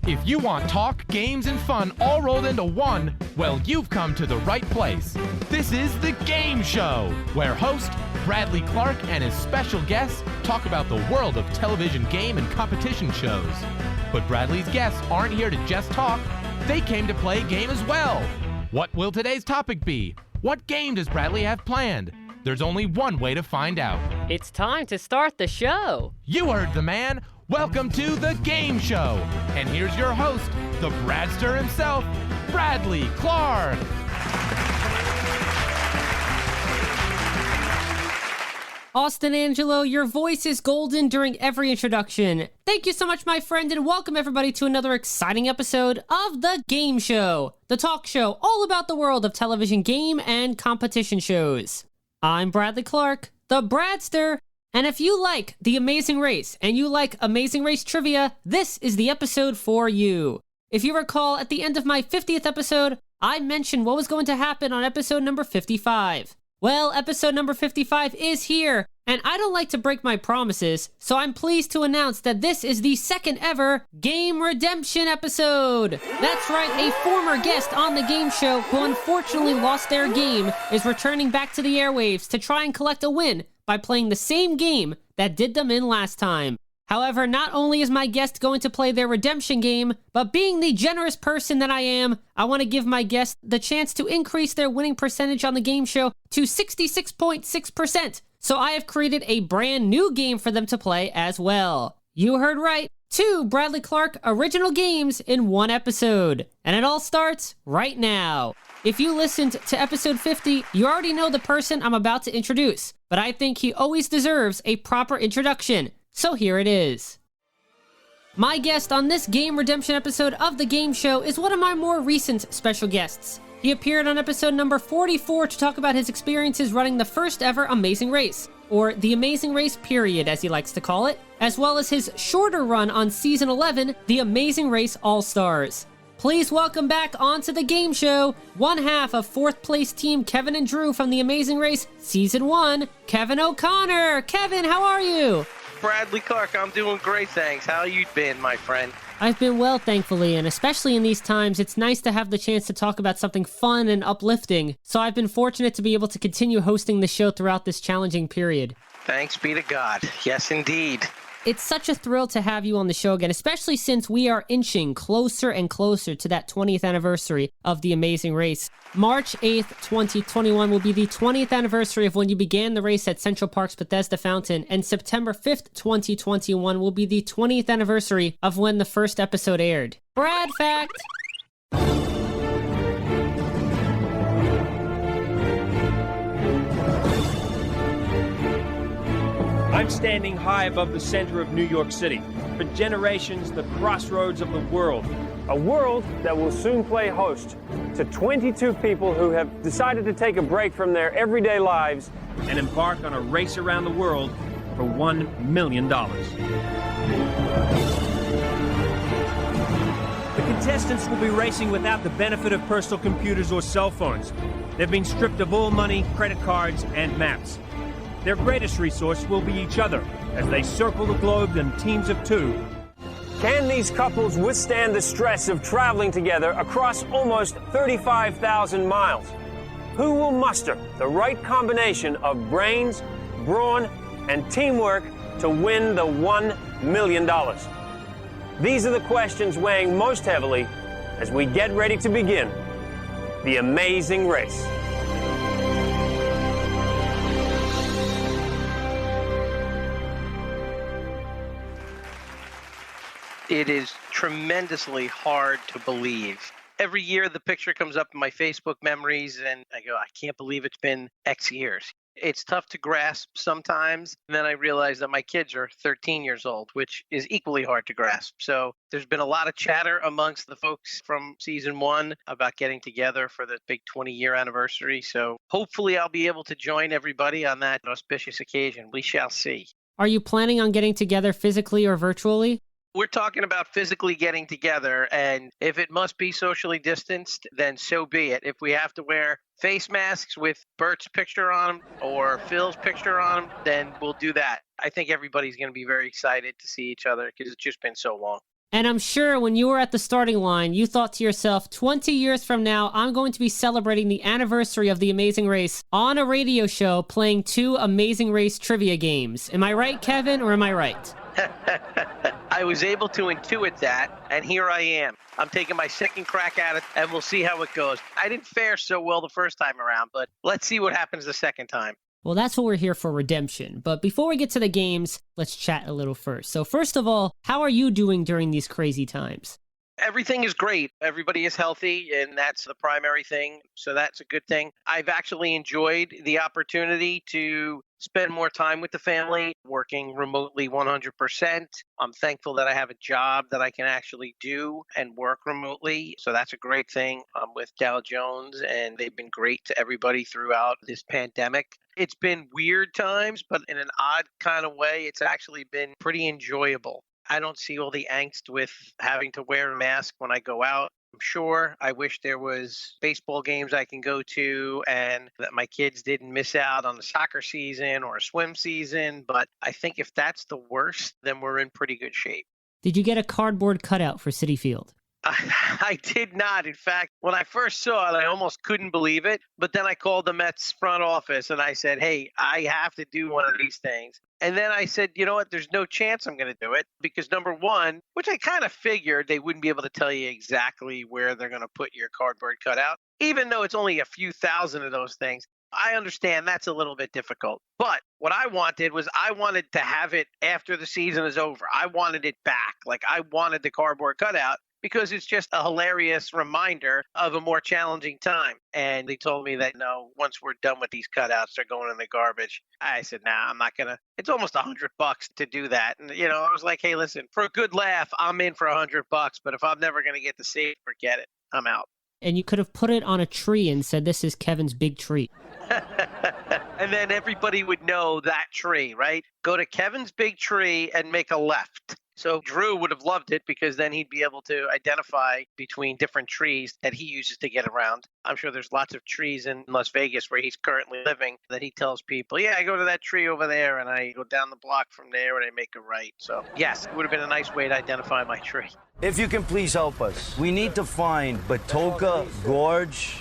If you want talk, games, and fun all rolled into one, well, you've come to the right place. This is The Game Show, where host Bradley Clarke and his special guests talk about the world of television game and competition shows. But Bradley's guests aren't here to just talk. They came to play a game as well. What will today's topic be? What game does Bradley have planned? There's only one way to find out. It's time to start the show. You heard the man. Welcome to The Game Show. And here's your host, the Bradster himself, Bradley Clarke. Austin Angelo, your voice is golden during every introduction. Thank you so much, my friend, and welcome everybody to another exciting episode of The Game Show, the talk show all about the world of television game and competition shows. I'm Bradley Clarke, the Bradster, and if you like The Amazing Race and you like Amazing Race trivia, this is the episode for you. If you recall, at the end of my 50th episode, I mentioned what was going to happen on episode number 55. Well, episode number 55 is here, and I don't like to break my promises, so I'm pleased to announce that this is the second ever Game Redemption episode. That's right, a former guest on the game show who unfortunately lost their game is returning back to the airwaves to try and collect a win by playing the same game that did them in last time. However, not only is my guest going to play their redemption game, but being the generous person that I am, I want to give my guest the chance to increase their winning percentage on the game show to 66.6%. So I have created a brand new game for them to play as well. You heard right, 2 Bradley Clarke original games in one episode. And it all starts right now. If you listened to episode 50, you already know the person I'm about to introduce, but I think he always deserves a proper introduction. So here it is. My guest on this Game Redemption episode of The Game Show is one of my more recent special guests. He appeared on episode number 44 to talk about his experiences running the first ever Amazing Race, or the Amazing Race period as he likes to call it, as well as his shorter run on season 11, The Amazing Race All-Stars. Please welcome back onto The Game Show, one half of 4th place team Kevin and Drew from The Amazing Race Season 1, Kevin O'Connor. Kevin, how are you? Bradley Clarke, I'm doing great, thanks. How you been, my friend? I've been well, thankfully, and especially in these times, it's nice to have the chance to talk about something fun and uplifting. So I've been fortunate to be able to continue hosting the show throughout this challenging period. Thanks be to God. Yes, indeed. It's such a thrill to have you on the show again, especially since we are inching closer and closer to that 20th anniversary of The Amazing Race. March 8th, 2021 will be the 20th anniversary of when you began the race at Central Park's Bethesda Fountain, and September 5th, 2021 will be the 20th anniversary of when the first episode aired. Brad fact! I'm standing high above the center of New York City. For generations, the crossroads of the world. A world that will soon play host to 22 people who have decided to take a break from their everyday lives And embark on a race around the world for $1 million. The contestants will be racing without the benefit of personal computers or cell phones. They've been stripped of all money, credit cards, and maps. Their greatest resource will be each other as they circle the globe in teams of 2. Can these couples withstand the stress of traveling together across almost 35,000 miles? Who will muster the right combination of brains, brawn, and teamwork to win the $1 million? These are the questions weighing most heavily as we get ready to begin The Amazing Race. It is tremendously hard to believe. Every year the picture comes up in my Facebook memories and I go, I can't believe it's been X years. It's tough to grasp sometimes. And then I realize that my kids are 13 years old, which is equally hard to grasp. So there's been a lot of chatter amongst the folks from season 1 about getting together for the big 20-year anniversary. So hopefully I'll be able to join everybody on that auspicious occasion. We shall see. Are you planning on getting together physically or virtually? We're talking about physically getting together, and if it must be socially distanced, then so be it. If we have to wear face masks with Bert's picture on them or Phil's picture on them, then we'll do that. I think everybody's going to be very excited to see each other because it's just been so long. And I'm sure when you were at the starting line, you thought to yourself, 20 years from now, I'm going to be celebrating the anniversary of the Amazing Race on a radio show playing 2 Amazing Race trivia games. Am I right, Kevin, or am I right? I was able to intuit that, and here I am. I'm taking my second crack at it, and we'll see how it goes. I didn't fare so well the first time around, but let's see what happens the second time. Well, that's what we're here for, redemption. But before we get to the games, let's chat a little first. So first of all, how are you doing during these crazy times? Everything is great. Everybody is healthy, and that's the primary thing. So that's a good thing. I've actually enjoyed the opportunity to spend more time with the family, working remotely 100%. I'm thankful that I have a job that I can actually do and work remotely. So that's a great thing. I'm with Dow Jones, and they've been great to everybody throughout this pandemic. It's been weird times, but in an odd kind of way, it's actually been pretty enjoyable. I don't see all the angst with having to wear a mask when I go out. I'm sure I wish there was baseball games I can go to and that my kids didn't miss out on the soccer season or a swim season. But I think if that's the worst, then we're in pretty good shape. Did you get a cardboard cutout for Citi Field? I did not. In fact, when I first saw it, I almost couldn't believe it. But then I called the Mets front office and I said, hey, I have to do one of these things. And then I said, you know what, there's no chance I'm going to do it because number one, which I kind of figured they wouldn't be able to tell you exactly where they're going to put your cardboard cutout, even though it's only a few thousand of those things. I understand that's a little bit difficult. But what I wanted was I wanted to have it after the season is over. I wanted it back. Like I wanted the cardboard cutout because it's just a hilarious reminder of a more challenging time. And they told me that, no, once we're done with these cutouts, they're going in the garbage. I said, nah, I'm not going to. It's almost $100 to do that. And, you know, I was like, hey, listen, for a good laugh, I'm in for $100. But if I'm never going to get to see it, forget it. I'm out. And you could have put it on a tree and said, this is Kevin's big tree. And then everybody would know that tree, right? Go to Kevin's big tree and make a left. So Drew would have loved it because then he'd be able to identify between different trees that he uses to get around. I'm sure there's lots of trees in Las Vegas where he's currently living that he tells people, yeah, I go to that tree over there and I go down the block from there and I make a right. So yes, it would have been a nice way to identify my tree. If you can please help us, we need to find Batoka Gorge.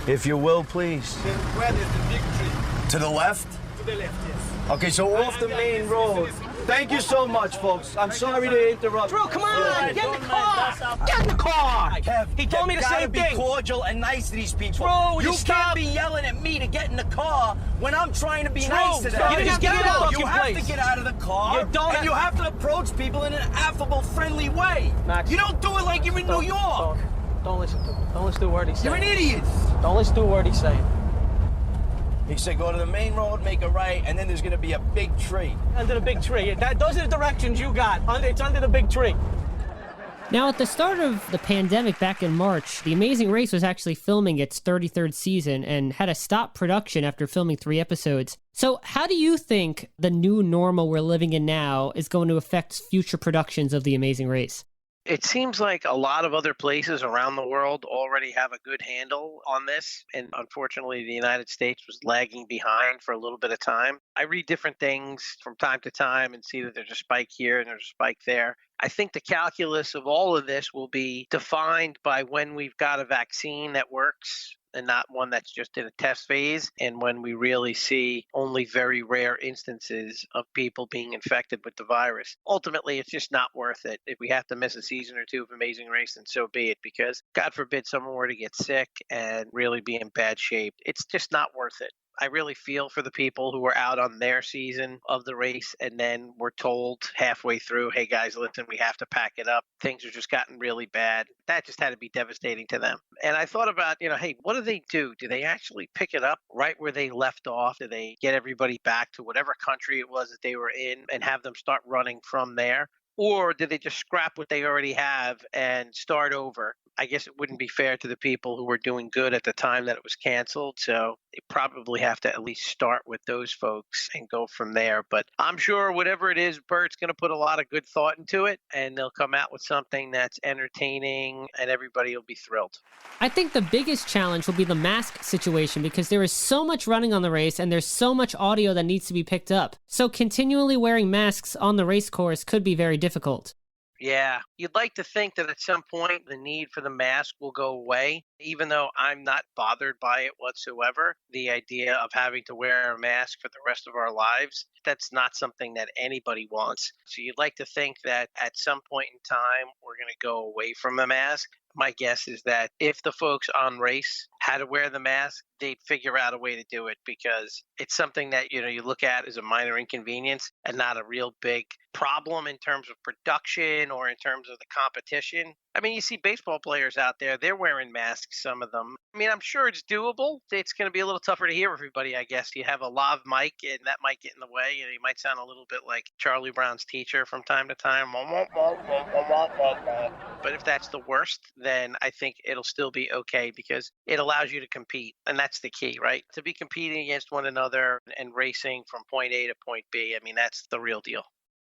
If you will, please. Where is the big tree? To the left? To the left, yes. Okay, so off the main road. Thank you so much, folks. I'm sorry to interrupt. Drew, come on! Get in the car! Get in the car! Kev, He told me the same thing. Be cordial and nice to these people. Drew, you stop. can't be yelling at me to get in the car when I'm trying to be nice to them. You didn't have to get out of the You fucking have place. to get out of the car. You don't and you have to approach people in an affable, friendly way. Max, you don't do it like you're in New York. Don't listen to him. Don't listen to a word he's saying. You're an idiot. Don't listen to a word he's saying. He said go to the main road, make a right, and then there's going to be a big tree. Under the big tree. Those are the directions you got. It's under the big tree. Now, at the start of the pandemic back in March, The Amazing Race was actually filming its 33rd season and had to stop production after filming 3 episodes. So how do you think the new normal we're living in now is going to affect future productions of The Amazing Race? It seems like a lot of other places around the world already have a good handle on this. And unfortunately, the United States was lagging behind for a little bit of time. I read different things from time to time and see that there's a spike here and there's a spike there. I think the calculus of all of this will be defined by when we've got a vaccine that works and not one that's just in a test phase, and when we really see only very rare instances of people being infected with the virus. Ultimately, it's just not worth it. If we have to miss a season or two of Amazing Race, then so be it, because God forbid someone were to get sick and really be in bad shape. It's just not worth it. I really feel for the people who were out on their season of the race and then were told halfway through, hey guys, listen, we have to pack it up. Things have just gotten really bad. That just had to be devastating to them. And I thought about, hey, what do they do? Do they actually pick it up right where they left off? Do they get everybody back to whatever country it was that they were in and have them start running from there? Or did they just scrap what they already have and start over? I guess it wouldn't be fair to the people who were doing good at the time that it was canceled. So they probably have to at least start with those folks and go from there. But I'm sure whatever it is, Bert's going to put a lot of good thought into it, and they'll come out with something that's entertaining and everybody will be thrilled. I think the biggest challenge will be the mask situation because there is so much running on the race and there's so much audio that needs to be picked up. So continually wearing masks on the race course could be very difficult. Yeah, you'd like to think that at some point the need for the mask will go away, even though I'm not bothered by it whatsoever. The idea of having to wear a mask for the rest of our lives, that's not something that anybody wants. So you'd like to think that at some point in time we're going to go away from the mask. My guess is that if the folks on race had to wear the mask, they'd figure out a way to do it because it's something that, you look at as a minor inconvenience and not a real big problem in terms of production or in terms of the competition. I mean, you see baseball players out there, they're wearing masks, some of them. I mean, I'm sure it's doable. It's going to be a little tougher to hear everybody, I guess. You have a lav mic, and that might get in the way. You might sound a little bit like Charlie Brown's teacher from time to time. But if that's the worst, then I think it'll still be okay because it allows you to compete. And that's the key, right? To be competing against one another and racing from point A to point B. I mean, that's the real deal.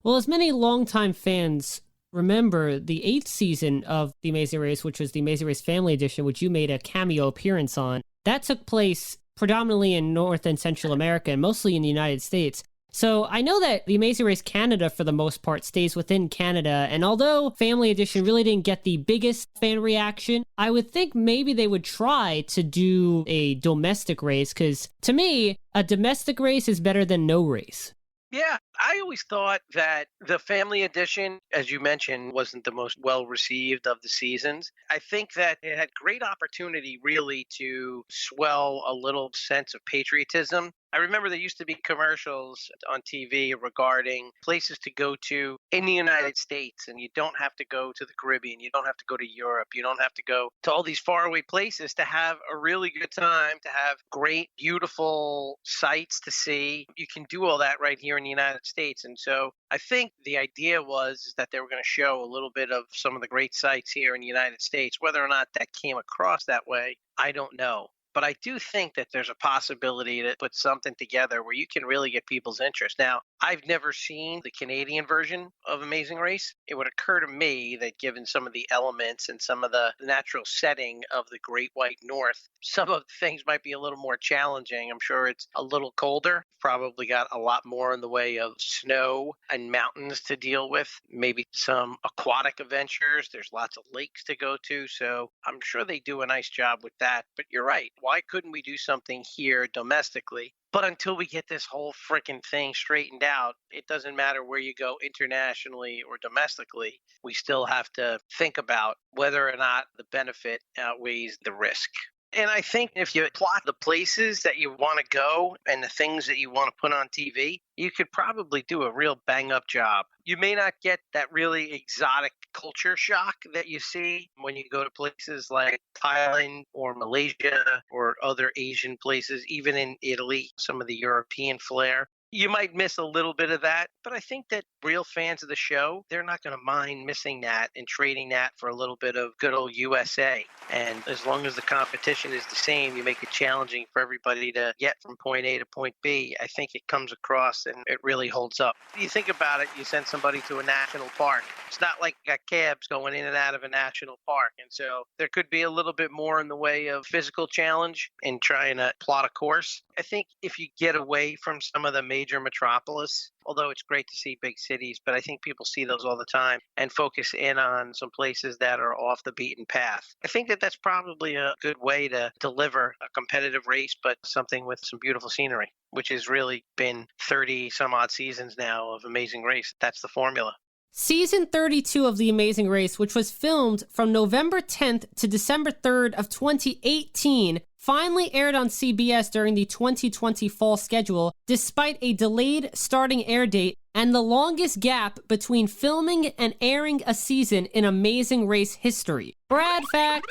Well, as many longtime fans remember, the 8th season of The Amazing Race, which was The Amazing Race Family Edition, which you made a cameo appearance on, that took place predominantly in North and Central America and mostly in the United States. So I know that The Amazing Race Canada, for the most part, stays within Canada. And although Family Edition really didn't get the biggest fan reaction, I would think maybe they would try to do a domestic race, because to me, a domestic race is better than no race. Yeah, I always thought that the family edition, as you mentioned, wasn't the most well received of the seasons. I think that it had great opportunity really to swell a little sense of patriotism. I remember there used to be commercials on TV regarding places to go to in the United States, and you don't have to go to the Caribbean, you don't have to go to Europe, you don't have to go to all these faraway places to have a really good time, to have great, beautiful sights to see. You can do all that right here in the United States. And so I think the idea was that they were going to show a little bit of some of the great sights here in the United States. Whether or not that came across that way, I don't know. But I do think that there's a possibility to put something together where you can really get people's interest. Now, I've never seen the Canadian version of Amazing Race. It would occur to me that given some of the elements and some of the natural setting of the Great White North, some of the things might be a little more challenging. I'm sure it's a little colder, probably got a lot more in the way of snow and mountains to deal with, maybe some aquatic adventures. There's lots of lakes to go to. So I'm sure they do a nice job with that. But you're right. Why couldn't we do something here domestically? But until we get this whole freaking thing straightened out, it doesn't matter where you go internationally or domestically. We still have to think about whether or not the benefit outweighs the risk. And I think if you plot the places that you want to go and the things that you want to put on TV, you could probably do a real bang-up job. You may not get that really exotic culture shock that you see when you go to places like Thailand or Malaysia or other Asian places, even in Italy, some of the European flair. You might miss a little bit of that, but I think that real fans of the show, they're not going to mind missing that and trading that for a little bit of good old USA. And as long as the competition is the same, you make it challenging for everybody to get from point A to point B. I think it comes across and it really holds up. You think about it, you send somebody to a national park. It's not like you got cabs going in and out of a national park. And so there could be a little bit more in the way of physical challenge in trying to plot a course. I think if you get away from some of the major metropolis, although it's great to see big cities, but I think people see those all the time, and focus in on some places that are off the beaten path. I think that that's probably a good way to deliver a competitive race, but something with some beautiful scenery, which has really been 30 some odd seasons now of Amazing Race. That's the formula. Season 32 of The Amazing Race, which was filmed from November 10th to December 3rd of 2018, finally aired on CBS during the 2020 fall schedule, despite a delayed starting air date and the longest gap between filming and airing a season in Amazing Race history. Brad fact.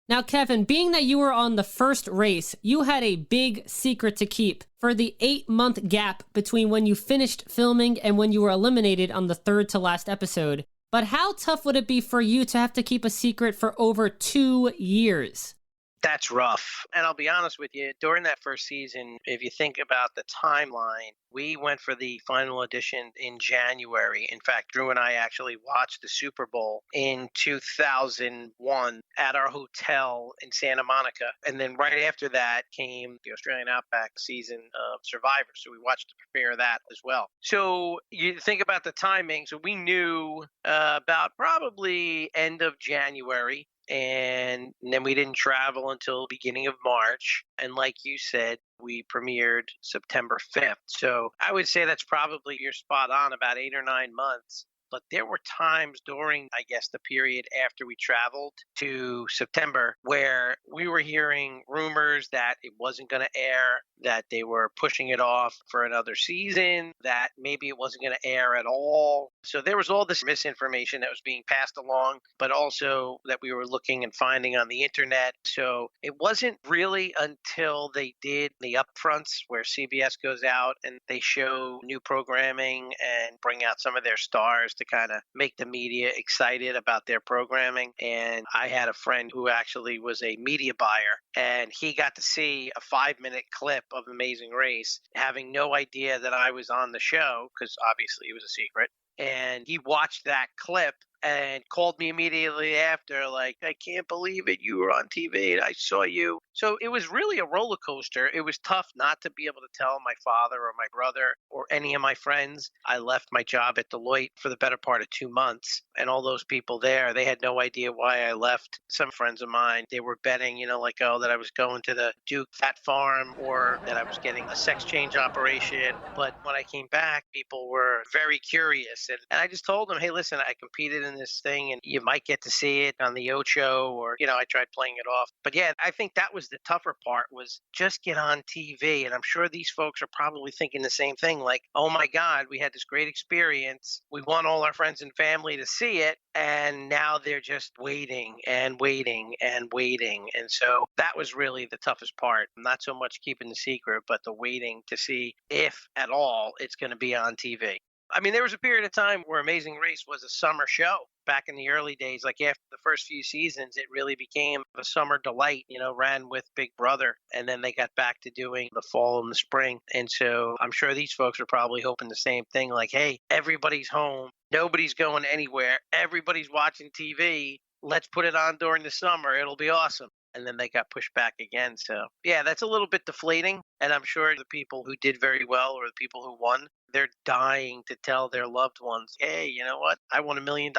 Now, Kevin, being that you were on the first race, you had a big secret to keep for the 8-month gap between when you finished filming and when you were eliminated on the third to last episode. But how tough would it be for you to have to keep a secret for over 2 years? That's rough. And I'll be honest with you, during that first season, if you think about the timeline, we went for the final edition in January. In fact, Drew and I actually watched the Super Bowl in 2001 at our hotel in Santa Monica. And then right after that came the Australian Outback season of Survivor. So we watched the premiere of that as well. So you think about the timing. So we knew about probably end of January. And then we didn't travel until beginning of March. And like you said, we premiered September 5th. So I would say that's probably, you're spot on, about 8 or 9 months. But there were times during, I guess, the period after we traveled to September where we were hearing rumors that it wasn't going to air, that they were pushing it off for another season, that maybe it wasn't going to air at all. So there was all this misinformation that was being passed along, but also that we were looking and finding on the internet. So it wasn't really until they did the upfronts where CBS goes out and they show new programming and bring out some of their stars to kind of make the media excited about their programming. And I had a friend who actually was a media buyer, and he got to see a 5-minute clip of Amazing Race, having no idea that I was on the show, because obviously it was a secret. And he watched that clip and called me immediately after, like, I can't believe it. You were on TV and I saw you. So it was really a roller coaster. It was tough not to be able to tell my father or my brother or any of my friends. I left my job at Deloitte for the better part of 2 months. And all those people there, they had no idea why I left. Some friends of mine, they were betting, like, oh, that I was going to the Duke Fat Farm or that I was getting a sex change operation. But when I came back, people were very curious. And I just told them, hey, listen, I competed in this thing and you might get to see it on the Ocho, or, I tried playing it off. But yeah, I think that was the tougher part, was just get on TV. And I'm sure these folks are probably thinking the same thing, like, oh my God, we had this great experience. We want all our friends and family to see it. And now they're just waiting and waiting and waiting. And so that was really the toughest part. Not so much keeping the secret, but the waiting to see if at all it's going to be on TV. I mean, there was a period of time where Amazing Race was a summer show. Back in the early days, like after the first few seasons, it really became a summer delight, ran with Big Brother. And then they got back to doing the fall and the spring. And so I'm sure these folks are probably hoping the same thing, like, hey, everybody's home. Nobody's going anywhere. Everybody's watching TV. Let's put it on during the summer. It'll be awesome. And then they got pushed back again. So, yeah, that's a little bit deflating. And I'm sure the people who did very well, or the people who won, they're dying to tell their loved ones, hey, you know what? I won $1 million.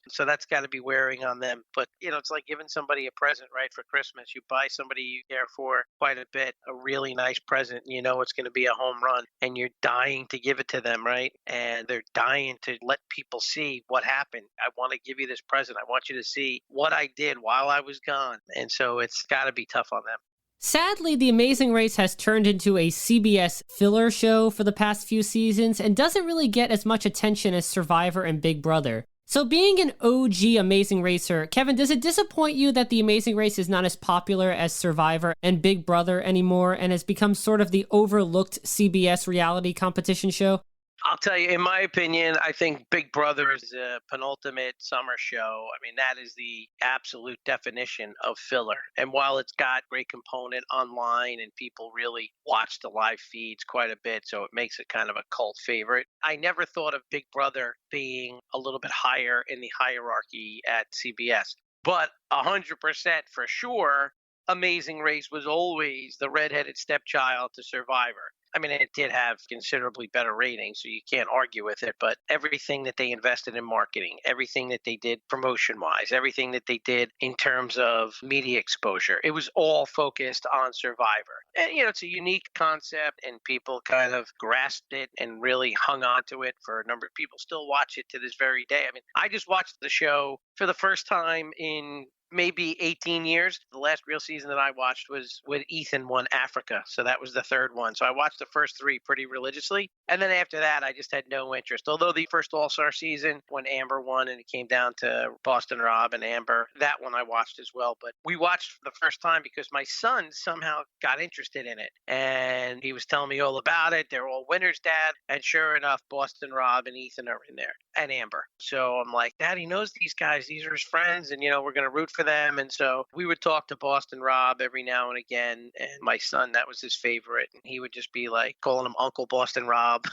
So that's got to be wearing on them. But, it's like giving somebody a present, right, for Christmas. You buy somebody you care for quite a bit a really nice present. It's going to be a home run. And you're dying to give it to them, right? And they're dying to let people see what happened. I want to give you this present. I want you to see what I did while I was gone. And so it's got to be tough on them. Sadly, The Amazing Race has turned into a CBS filler show for the past few seasons and doesn't really get as much attention as Survivor and Big Brother. So being an OG Amazing Racer, Kevin, does it disappoint you that The Amazing Race is not as popular as Survivor and Big Brother anymore and has become sort of the overlooked CBS reality competition show? I'll tell you, in my opinion, I think Big Brother is a penultimate summer show. I mean, that is the absolute definition of filler. And while it's got great component online and people really watch the live feeds quite a bit, so it makes it kind of a cult favorite, I never thought of Big Brother being a little bit higher in the hierarchy at CBS. But 100% for sure, Amazing Race was always the redheaded stepchild to Survivor. I mean, it did have considerably better ratings, so you can't argue with it. But everything that they invested in marketing, everything that they did promotion-wise, everything that they did in terms of media exposure, it was all focused on Survivor. And, it's a unique concept, and people kind of grasped it and really hung on to it for a number of people. Still watch it to this very day. I mean, I just watched the show for the first time in maybe 18 years. The last real season that I watched was when Ethan won Africa. So that was the third one. So I watched the first 3 pretty religiously. And then after that, I just had no interest. Although the first All-Star season, when Amber won and it came down to Boston Rob and Amber, that one I watched as well. But we watched for the first time because my son somehow got interested in it. And he was telling me all about it. They're all winners, Dad. And sure enough, Boston Rob and Ethan are in there, and Amber. So I'm like, Dad, he knows these guys. These are his friends. And, we're going to root for them. And so we would talk to Boston Rob every now and again. And my son, that was his favorite. And he would just be like calling him Uncle Boston Rob.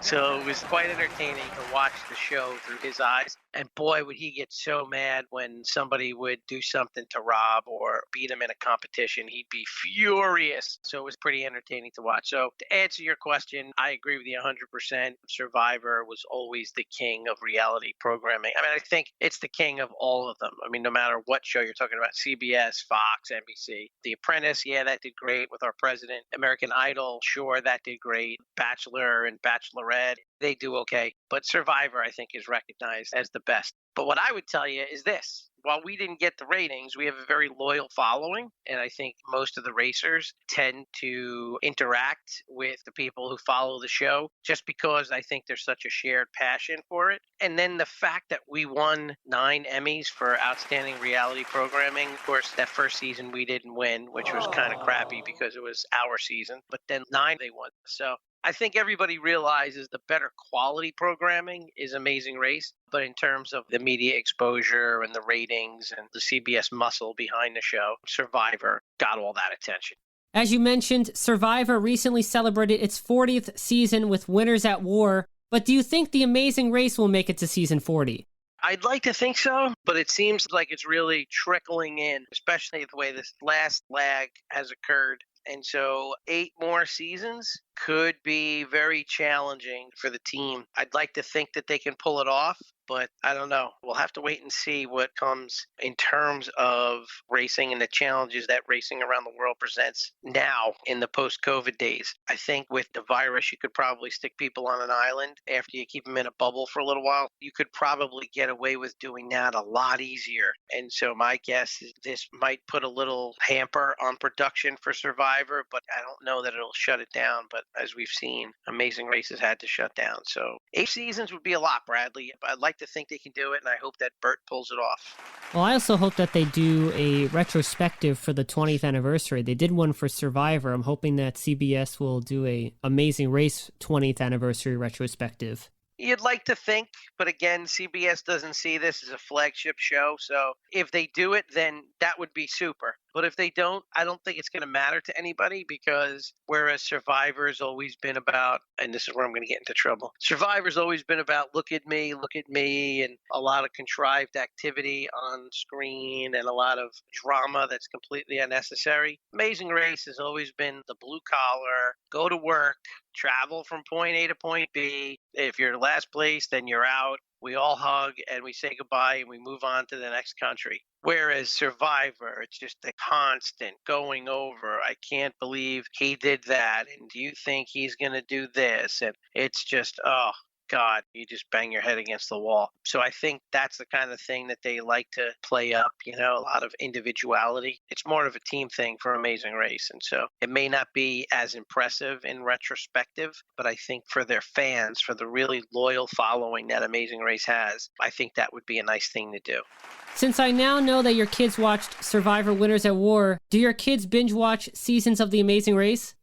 So it was quite entertaining to watch the show through his eyes. And boy, would he get so mad when somebody would do something to Rob or beat him in a competition. He'd be furious. So it was pretty entertaining to watch. So to answer your question, I agree with you 100%. Survivor was always the king of reality programming. I mean, I think it's the king of all of them. I mean, no matter what show you're talking about, CBS, Fox, NBC. The Apprentice, yeah, that did great with our president. American Idol, sure, that did great. Bachelor and Bachelorette, they do okay. But Survivor, I think, is recognized as the best. But what I would tell you is this. While we didn't get the ratings, we have a very loyal following. And I think most of the racers tend to interact with the people who follow the show just because I think there's such a shared passion for it. And then the fact that we won 9 Emmys for outstanding reality programming. Of course, that first season we didn't win, which was kind of crappy because it was our season. But then 9 they won. So I think everybody realizes the better quality programming is Amazing Race. But in terms of the media exposure and the ratings and the CBS muscle behind the show, Survivor got all that attention. As you mentioned, Survivor recently celebrated its 40th season with Winners at War. But do you think The Amazing Race will make it to season 40? I'd like to think so, but it seems like it's really trickling in, especially the way this last lag has occurred. And so 8 more seasons could be very challenging for the team. I'd like to think that they can pull it off, but I don't know. We'll have to wait and see what comes in terms of racing and the challenges that racing around the world presents now in the post-COVID days. I think with the virus, you could probably stick people on an island after you keep them in a bubble for a little while. You could probably get away with doing that a lot easier. And so my guess is this might put a little hamper on production for Survivor, but I don't know that it'll shut it down. But as we've seen, Amazing Races had to shut down. So 8 seasons would be a lot, Bradley. I'd like to think they can do it, and I hope that Bert pulls it off. Well, I also hope that they do a retrospective for the 20th anniversary. They did one for Survivor. I'm hoping that CBS will do a Amazing Race 20th anniversary retrospective. You'd like to think, but again, CBS doesn't see this as a flagship show. So if they do it, then that would be super. But if they don't, I don't think it's going to matter to anybody because whereas Survivor's always been about, and this is where I'm going to get into trouble, Survivor's always been about look at me, and a lot of contrived activity on screen and a lot of drama that's completely unnecessary. Amazing Race has always been the blue collar, go to work, travel from point A to point B. If you're last place, then you're out. We all hug and we say goodbye and we move on to the next country. Whereas Survivor, it's just a constant going over. I can't believe he did that. And do you think he's going to do this? And it's just, oh, God, you just bang your head against the wall. So I think that's the kind of thing that they like to play up, a lot of individuality. It's more of a team thing for Amazing Race. And so it may not be as impressive in retrospective, but I think for their fans, for the really loyal following that Amazing Race has, I think that would be a nice thing to do. Since I now know that your kids watched Survivor Winners at War, do your kids binge watch seasons of The Amazing Race?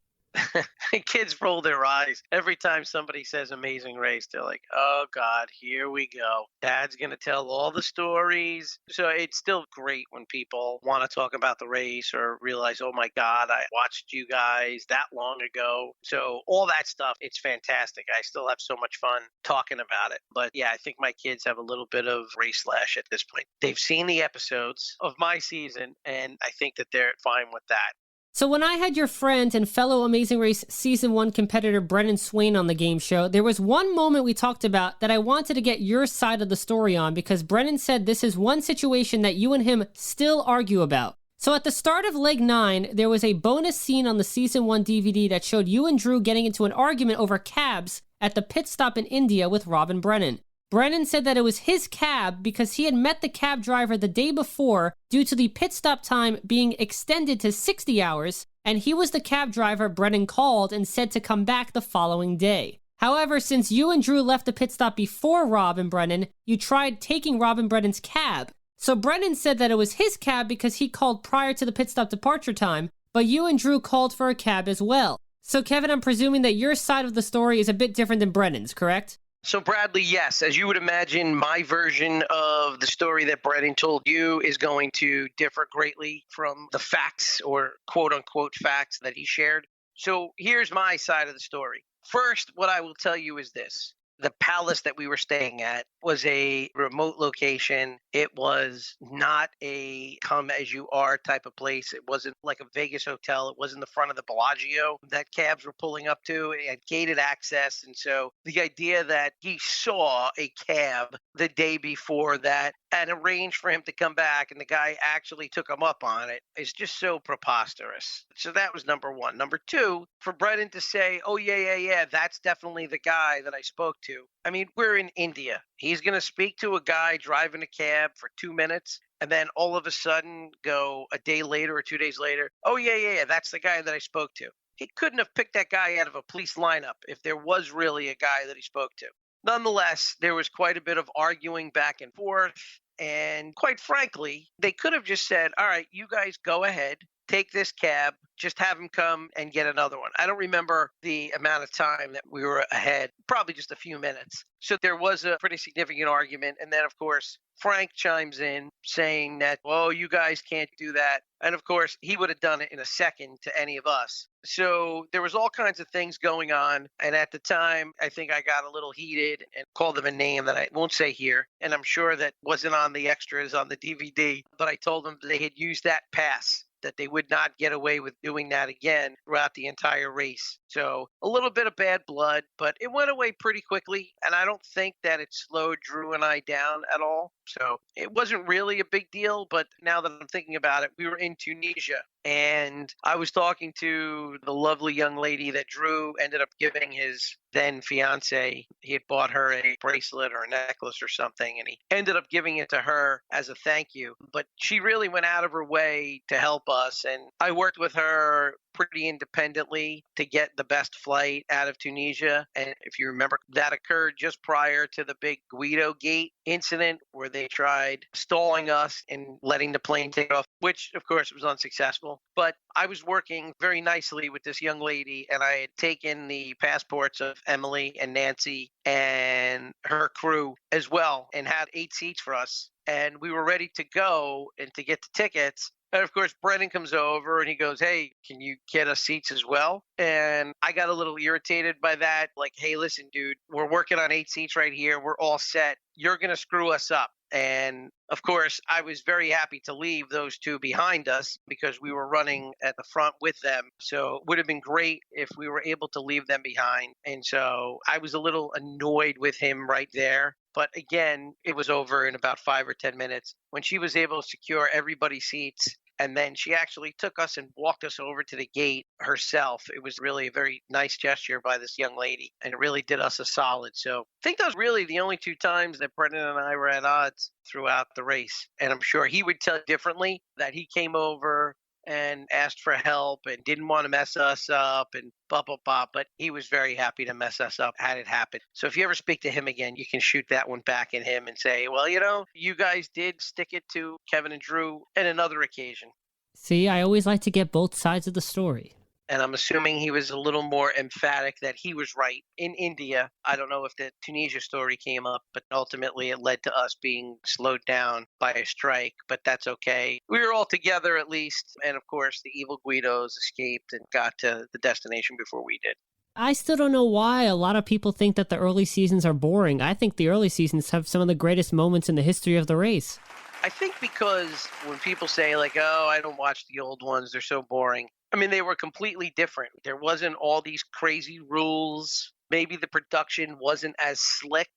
Kids roll their eyes every time somebody says Amazing Race. They're like, oh God, here we go. Dad's going to tell all the stories. So it's still great when people want to talk about the race or realize, oh my God, I watched you guys that long ago. So all that stuff, it's fantastic. I still have so much fun talking about it. But yeah, I think my kids have a little bit of race slash at this point. They've seen the episodes of my season, and I think that they're fine with that. So when I had your friend and fellow Amazing Race Season 1 competitor Brennan Swain on the game show, there was one moment we talked about that I wanted to get your side of the story on because Brennan said this is one situation that you and him still argue about. So at the start of Leg 9, there was a bonus scene on the Season 1 DVD that showed you and Drew getting into an argument over cabs at the pit stop in India with Rob and Brennan. Brennan said that it was his cab because he had met the cab driver the day before due to the pit stop time being extended to 60 hours, and he was the cab driver Brennan called and said to come back the following day. However, since you and Drew left the pit stop before Rob and Brennan, you tried taking Rob and Brennan's cab. So Brennan said that it was his cab because he called prior to the pit stop departure time, but you and Drew called for a cab as well. So Kevin, I'm presuming that your side of the story is a bit different than Brennan's, correct? So, Bradley, yes, as you would imagine, my version of the story that Brennan told you is going to differ greatly from the facts or quote unquote facts that he shared. So, here's my side of the story. First, what I will tell you is this. The palace that we were staying at was a remote location. It was not a come as you are type of place. It wasn't like a Vegas hotel. It wasn't the front of the Bellagio that cabs were pulling up to. It had gated access. And so the idea that he saw a cab the day before that and arranged for him to come back and the guy actually took him up on it is just so preposterous. So that was number one. Number two, for Brennan to say, oh, yeah, that's definitely the guy that I spoke to. I mean, we're in India. He's going to speak to a guy driving a cab for 2 minutes and then all of a sudden go a day later or 2 days later, oh, yeah, that's the guy that I spoke to. He couldn't have picked that guy out of a police lineup if there was really a guy that he spoke to. Nonetheless, there was quite a bit of arguing back and forth. And quite frankly, they could have just said, all right, you guys go ahead, take this cab, just have him come and get another one. I don't remember the amount of time that we were ahead, probably just a few minutes. So there was a pretty significant argument. And then, of course, Frank chimes in saying that, well, you guys can't do that. And of course, he would have done it in a second to any of us. So there was all kinds of things going on. And at the time, I think I got a little heated and called them a name that I won't say here. And I'm sure that wasn't on the extras on the DVD. But I told them they had used that pass, that they would not get away with doing that again throughout the entire race. So a little bit of bad blood, but it went away pretty quickly. And I don't think that it slowed Drew and I down at all. So it wasn't really a big deal. But now that I'm thinking about it, we were in Tunisia and I was talking to the lovely young lady that Drew ended up giving his then fiance. He had bought her a bracelet or a necklace or something, and he ended up giving it to her as a thank you. But she really went out of her way to help us. And I worked with her pretty independently to get the best flight out of Tunisia. And if you remember, that occurred just prior to the big Guido Gate incident where they tried stalling us and letting the plane take off, which of course was unsuccessful. But I was working very nicely with this young lady, and I had taken the passports of Emily and Nancy and her crew as well and had 8 seats for us. And we were ready to go and to get the tickets. And of course, Brennan comes over and he goes, hey, can you get us seats as well? And I got a little irritated by that. Like, hey, listen, dude, we're working on 8 seats right here. We're all set. You're going to screw us up. And of course, I was very happy to leave those two behind us because we were running at the front with them. So it would have been great if we were able to leave them behind. And so I was a little annoyed with him right there. But again, it was over in about 5 or 10 minutes when she was able to secure everybody's seats. And then she actually took us and walked us over to the gate herself. It was really a very nice gesture by this young lady, and it really did us a solid. So I think that was really the only 2 times that Brennan and I were at odds throughout the race. And I'm sure he would tell differently that he came over and asked for help and didn't want to mess us up and blah, blah, blah. But he was very happy to mess us up had it happened. So if you ever speak to him again, you can shoot that one back at him and say, well, you know, you guys did stick it to Kevin and Drew on another occasion. See, I always like to get both sides of the story. And I'm assuming he was a little more emphatic that he was right in India. I don't know if the Tunisia story came up, but ultimately it led to us being slowed down by a strike. But that's okay. We were all together at least. And of course, the evil Guidos escaped and got to the destination before we did. I still don't know why a lot of people think that the early seasons are boring. I think the early seasons have some of the greatest moments in the history of the race. I think because when people say like, oh, I don't watch the old ones, they're so boring. I mean, they were completely different. There wasn't all these crazy rules. Maybe the production wasn't as slick.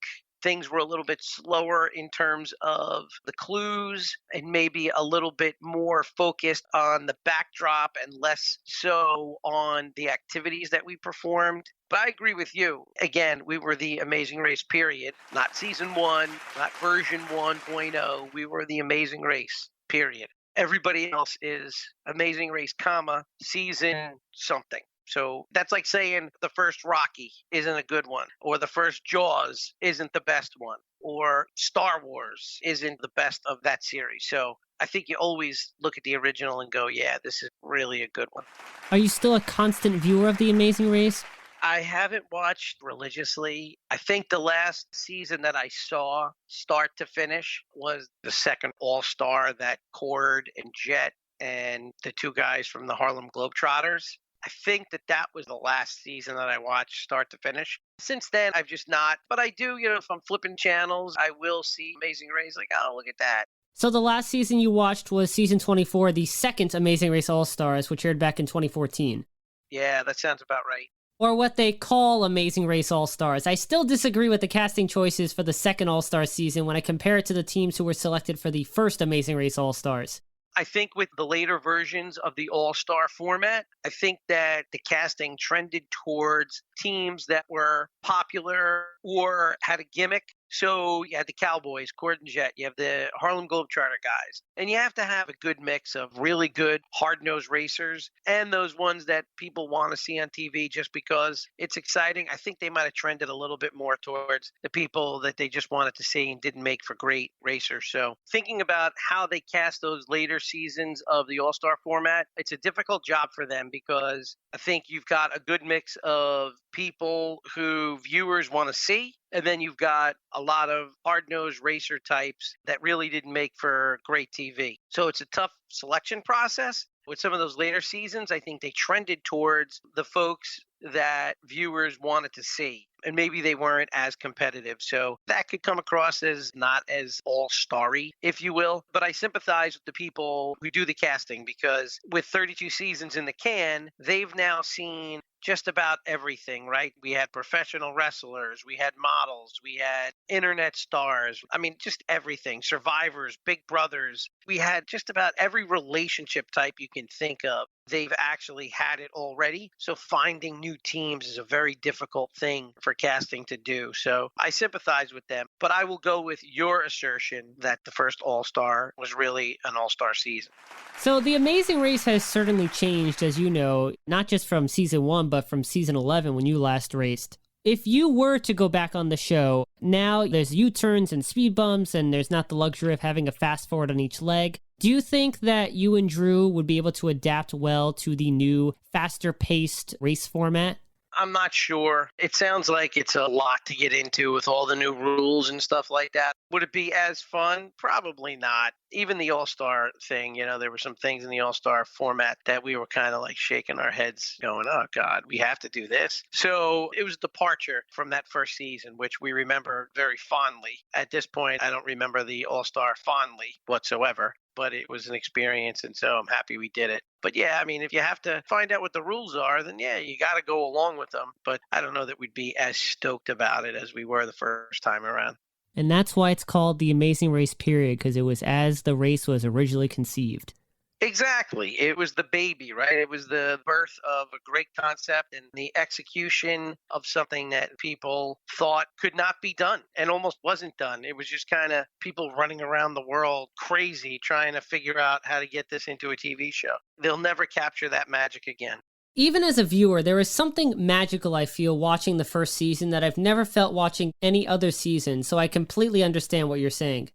Things were a little bit slower in terms of the clues and maybe a little bit more focused on the backdrop and less so on the activities that we performed. But I agree with you. Again, we were the Amazing Race, period. Not season 1, not version 1.0. We were the Amazing Race, period. Everybody else is Amazing Race, comma, season something. So that's like saying the first Rocky isn't a good one, or the first Jaws isn't the best one, or Star Wars isn't the best of that series. So I think you always look at the original and go, yeah, this is really a good one. Are you still a constant viewer of The Amazing Race? I haven't watched religiously. I think the last season that I saw start to finish was the second All-Star that Cord and Jet and the two guys from the Harlem Globetrotters. I think that was the last season that I watched start to finish. Since then, I've just not. But I do, if I'm flipping channels, I will see Amazing Race, like, oh, look at that. So the last season you watched was season 24, the second Amazing Race All-Stars, which aired back in 2014. Yeah, that sounds about right. Or what they call Amazing Race All-Stars. I still disagree with the casting choices for the second All-Star season when I compare it to the teams who were selected for the first Amazing Race All-Stars. I think with the later versions of the All-Star format, I think that the casting trended towards teams that were popular or had a gimmick. So you had the Cowboys, Cord and Jet, you have the Harlem Globetrotter guys, and you have to have a good mix of really good hard-nosed racers and those ones that people want to see on TV just because it's exciting. I think they might have trended a little bit more towards the people that they just wanted to see and didn't make for great racers. So thinking about how they cast those later seasons of the All-Star format, it's a difficult job for them because I think you've got a good mix of people who viewers want to see, and then you've got a lot of hard-nosed racer types that really didn't make for great TV. So it's a tough selection process. With some of those later seasons, I think they trended towards the folks that viewers wanted to see, and maybe they weren't as competitive. So that could come across as not as all-starry, if you will. But I sympathize with the people who do the casting because with 32 seasons in the can, they've now seen just about everything, right? We had professional wrestlers, we had models, we had internet stars. I mean, just everything. Survivors, Big Brothers. We had just about every relationship type you can think of. They've actually had it already. So finding new teams is a very difficult thing for casting to do. So I sympathize with them, but I will go with your assertion that the first All-Star was really an All-Star season. So the Amazing Race has certainly changed, as you know, not just from season 1, but from season 11 when you last raced. If you were to go back on the show, now there's U-turns and speed bumps, and there's not the luxury of having a fast forward on each leg. Do you think that you and Drew would be able to adapt well to the new, faster-paced race format? I'm not sure. It sounds like it's a lot to get into with all the new rules and stuff like that. Would it be as fun? Probably not. Even the All-Star thing, there were some things in the All-Star format that we were kind of like shaking our heads going, oh God, we have to do this. So it was a departure from that first season, which we remember very fondly. At this point, I don't remember the All-Star fondly whatsoever. But it was an experience, and so I'm happy we did it. But yeah, I mean, if you have to find out what the rules are, then yeah, you got to go along with them. But I don't know that we'd be as stoked about it as we were the first time around. And that's why it's called the Amazing Race period, because it was as the race was originally conceived. Exactly. It was the baby, right? It was the birth of a great concept and the execution of something that people thought could not be done and almost wasn't done. It was just kind of people running around the world crazy trying to figure out how to get this into a TV show. They'll never capture that magic again. Even as a viewer, there is something magical I feel watching the first season that I've never felt watching any other season, so I completely understand what you're saying.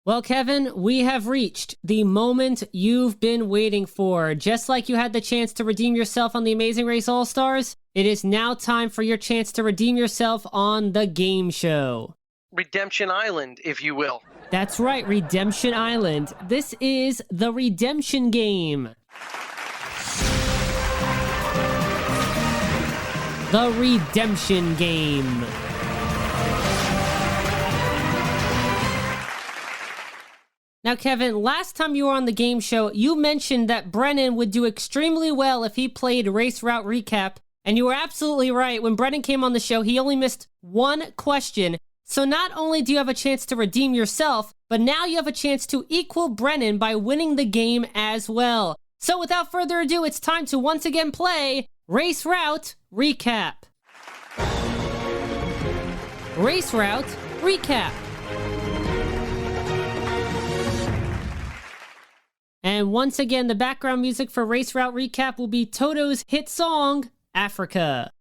Well, Kevin, we have reached the moment you've been waiting for. Just like you had the chance to redeem yourself on the Amazing Race All-Stars, it is now time for your chance to redeem yourself on the game show. Redemption Island, if you will. That's right, Redemption Island. This is the Redemption Game. The Redemption Game. Now, Kevin, last time you were on the game show, you mentioned that Brennan would do extremely well if he played Race Route Recap, and you were absolutely right. When Brennan came on the show, he only missed one question. So not only do you have a chance to redeem yourself, but now you have a chance to equal Brennan by winning the game as well. So without further ado, it's time to once again play Race Route Recap. Race Route Recap. And once again, the background music for Race Route Recap will be Toto's hit song, Africa.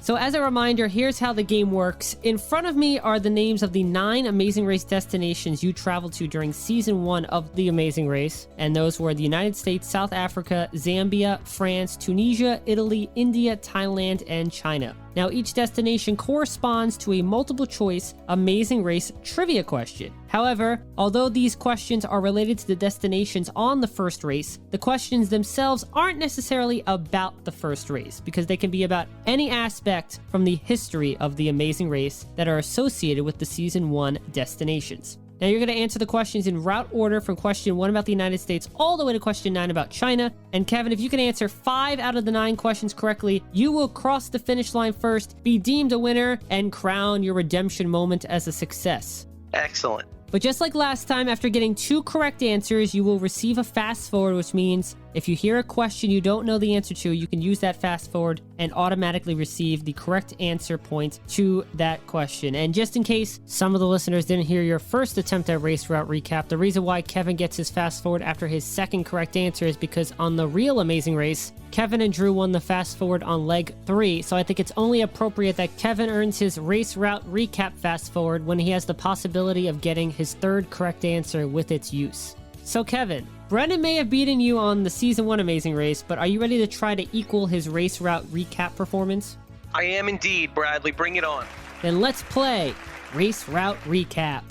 So as a reminder, here's how the game works. In front of me are the names of the 9 Amazing Race destinations you traveled to during Season 1 of The Amazing Race. And those were the United States, South Africa, Zambia, France, Tunisia, Italy, India, Thailand, and China. Now, each destination corresponds to a multiple-choice Amazing Race trivia question. However, although these questions are related to the destinations on the first race, the questions themselves aren't necessarily about the first race, because they can be about any aspect from the history of the Amazing Race that are associated with the Season 1 destinations. Now, you're going to answer the questions in route order from question 1 about the United States all the way to question 9 about China. And Kevin, if you can answer 5 out of the 9 questions correctly, you will cross the finish line first, be deemed a winner, and crown your redemption moment as a success. Excellent. But just like last time, after getting 2 correct answers, you will receive a fast forward, which means if you hear a question you don't know the answer to, you can use that fast forward and automatically receive the correct answer point to that question. And just in case some of the listeners didn't hear your first attempt at race route recap, the reason why Kevin gets his fast forward after his second correct answer is because on the real Amazing Race, Kevin and Drew won the fast forward on leg 3, so I think it's only appropriate that Kevin earns his race route recap fast forward when he has the possibility of getting his third correct answer with its use. So Kevin, Brennan may have beaten you on the Season 1 Amazing Race, but are you ready to try to equal his race route recap performance? I am indeed, Bradley. Bring it on. Then let's play Race Route Recap.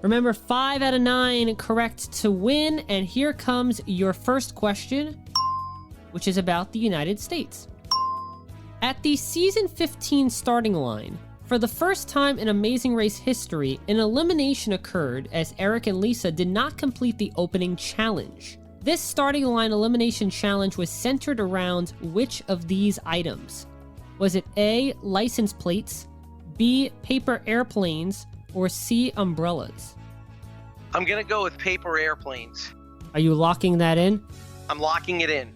Remember, 5 out of 9 correct to win, and here comes your first question, which is about the United States. At the Season 15 starting line, for the first time in Amazing Race history, an elimination occurred as Eric and Lisa did not complete the opening challenge. This starting line elimination challenge was centered around which of these items? Was it A, license plates, B, paper airplanes, or C, umbrellas? I'm going to go with paper airplanes. Are you locking that in? I'm locking it in.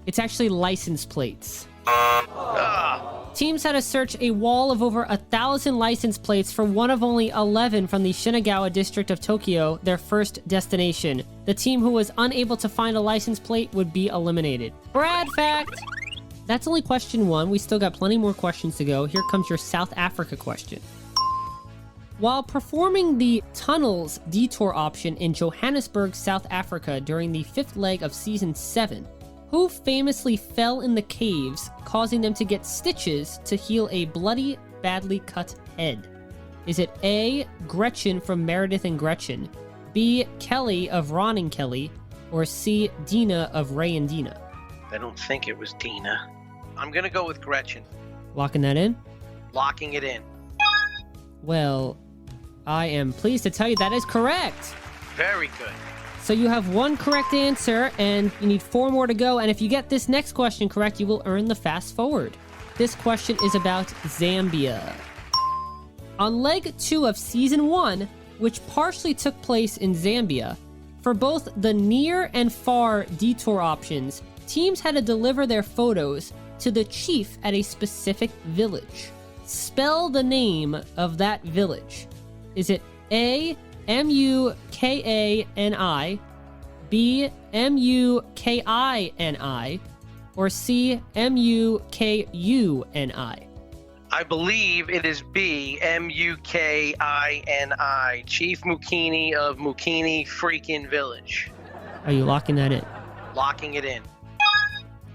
It's actually license plates. Ah. Teams had to search a wall of over 1,000 license plates for one of only 11 from the Shinagawa district of Tokyo, their first destination. The team who was unable to find a license plate would be eliminated. Brad fact! That's only question 1. We still got plenty more questions to go. Here comes your South Africa question. While performing the Tunnels Detour option in Johannesburg, South Africa during the 5th leg of Season 7, who famously fell in the caves, causing them to get stitches to heal a bloody, badly cut head? Is it A, Gretchen from Meredith and Gretchen, B, Kelly of Ron and Kelly, or C, Dina of Ray and Dina? I don't think it was Dina. I'm going to go with Gretchen. Locking that in? Locking it in. Well, I am pleased to tell you that is correct. Very good. So you have 1 correct answer, and you need 4 more to go, and if you get this next question correct, you will earn the fast forward. This question is about Zambia. On leg 2 of Season 1, which partially took place in Zambia, for both the near and far detour options, teams had to deliver their photos to the chief at a specific village. Spell the name of that village. Is it A, Mukani, B, Mukini, or C, Mukuni? I believe it is B, Mukini, Chief Mukini of Mukini freaking Village. Are you locking that in? Locking it in.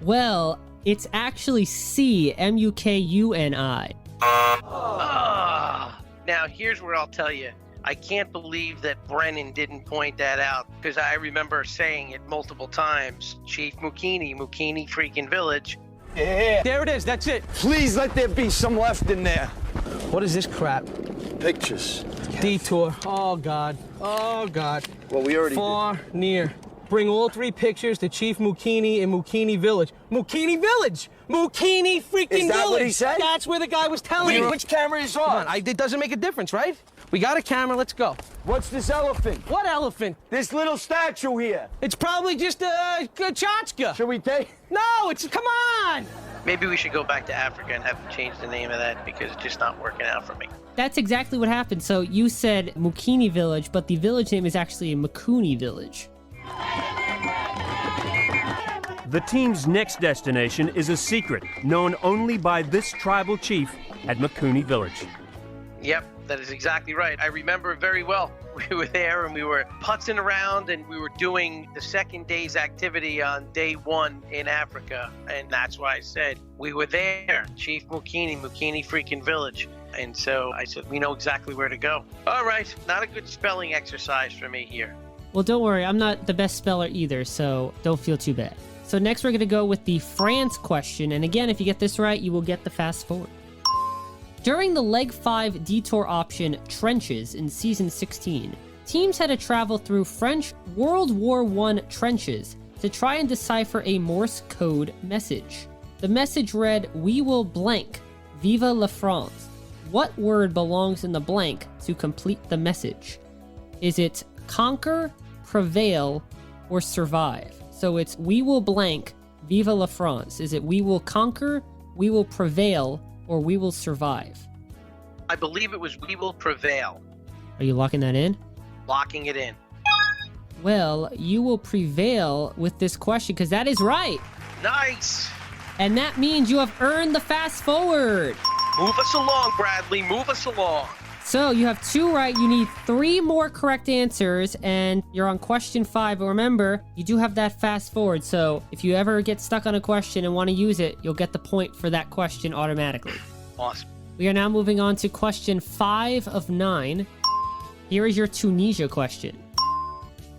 Well, it's actually C, Mukuni. Now, here's where I'll tell you. I can't believe that Brennan didn't point that out, because I remember saying it multiple times. Chief Mukini freaking Village. Yeah. There it is. That's it. Please let there be some left in there. What is this crap? Pictures. Detour. Oh, God. Oh, God. Well, we already Far, near. Bring all 3 pictures to Chief Mukini in Mukini Village. Mukini Village! Mukini freaking Village! Is that what he said? That's where the guy was telling me. Which camera is Come on? on, it doesn't make a difference, right? We got a camera, let's go. What's this elephant? What elephant? This little statue here. It's probably just a tchotchke. Should we take? No, come on! Maybe we should go back to Africa and have to change the name of that, because it's just not working out for me. That's exactly what happened. So you said Mukini Village, but the village name is actually Mukuni Village. The team's next destination is a secret, known only by this tribal chief at Mukuni Village. Yep, that is exactly right. I remember it very well. We were there and we were putzing around and we were doing the second day's activity on day 1 in Africa. And that's why I said we were there, Chief Mukini freaking village. And so I said, we know exactly where to go. All right, not a good spelling exercise for me here. Well, don't worry, I'm not the best speller either, so don't feel too bad. So next we're going to go with the France question. And again, if you get this right, you will get the fast forward. During the Leg 5 detour option Trenches in Season 16, teams had to travel through French World War I trenches to try and decipher a Morse code message. The message read, "We will blank, vive la France." What word belongs in the blank to complete the message? Is it conquer, prevail, or survive? So it's "we will blank, vive la France." Is it "we will conquer," "we will prevail," or "we will survive"? I believe it was "we will prevail." Are you locking that in? Locking it in. Well, you will prevail with this question because that is right. Nice. And that means you have earned the fast forward. Move us along, Bradley. Move us along. So you have 2 right. You need 3 more correct answers, and you're on question 5. But remember, you do have that fast forward. So if you ever get stuck on a question and want to use it, you'll get the point for that question automatically. Awesome. We are now moving on to question 5 of 9. Here is your Tunisia question.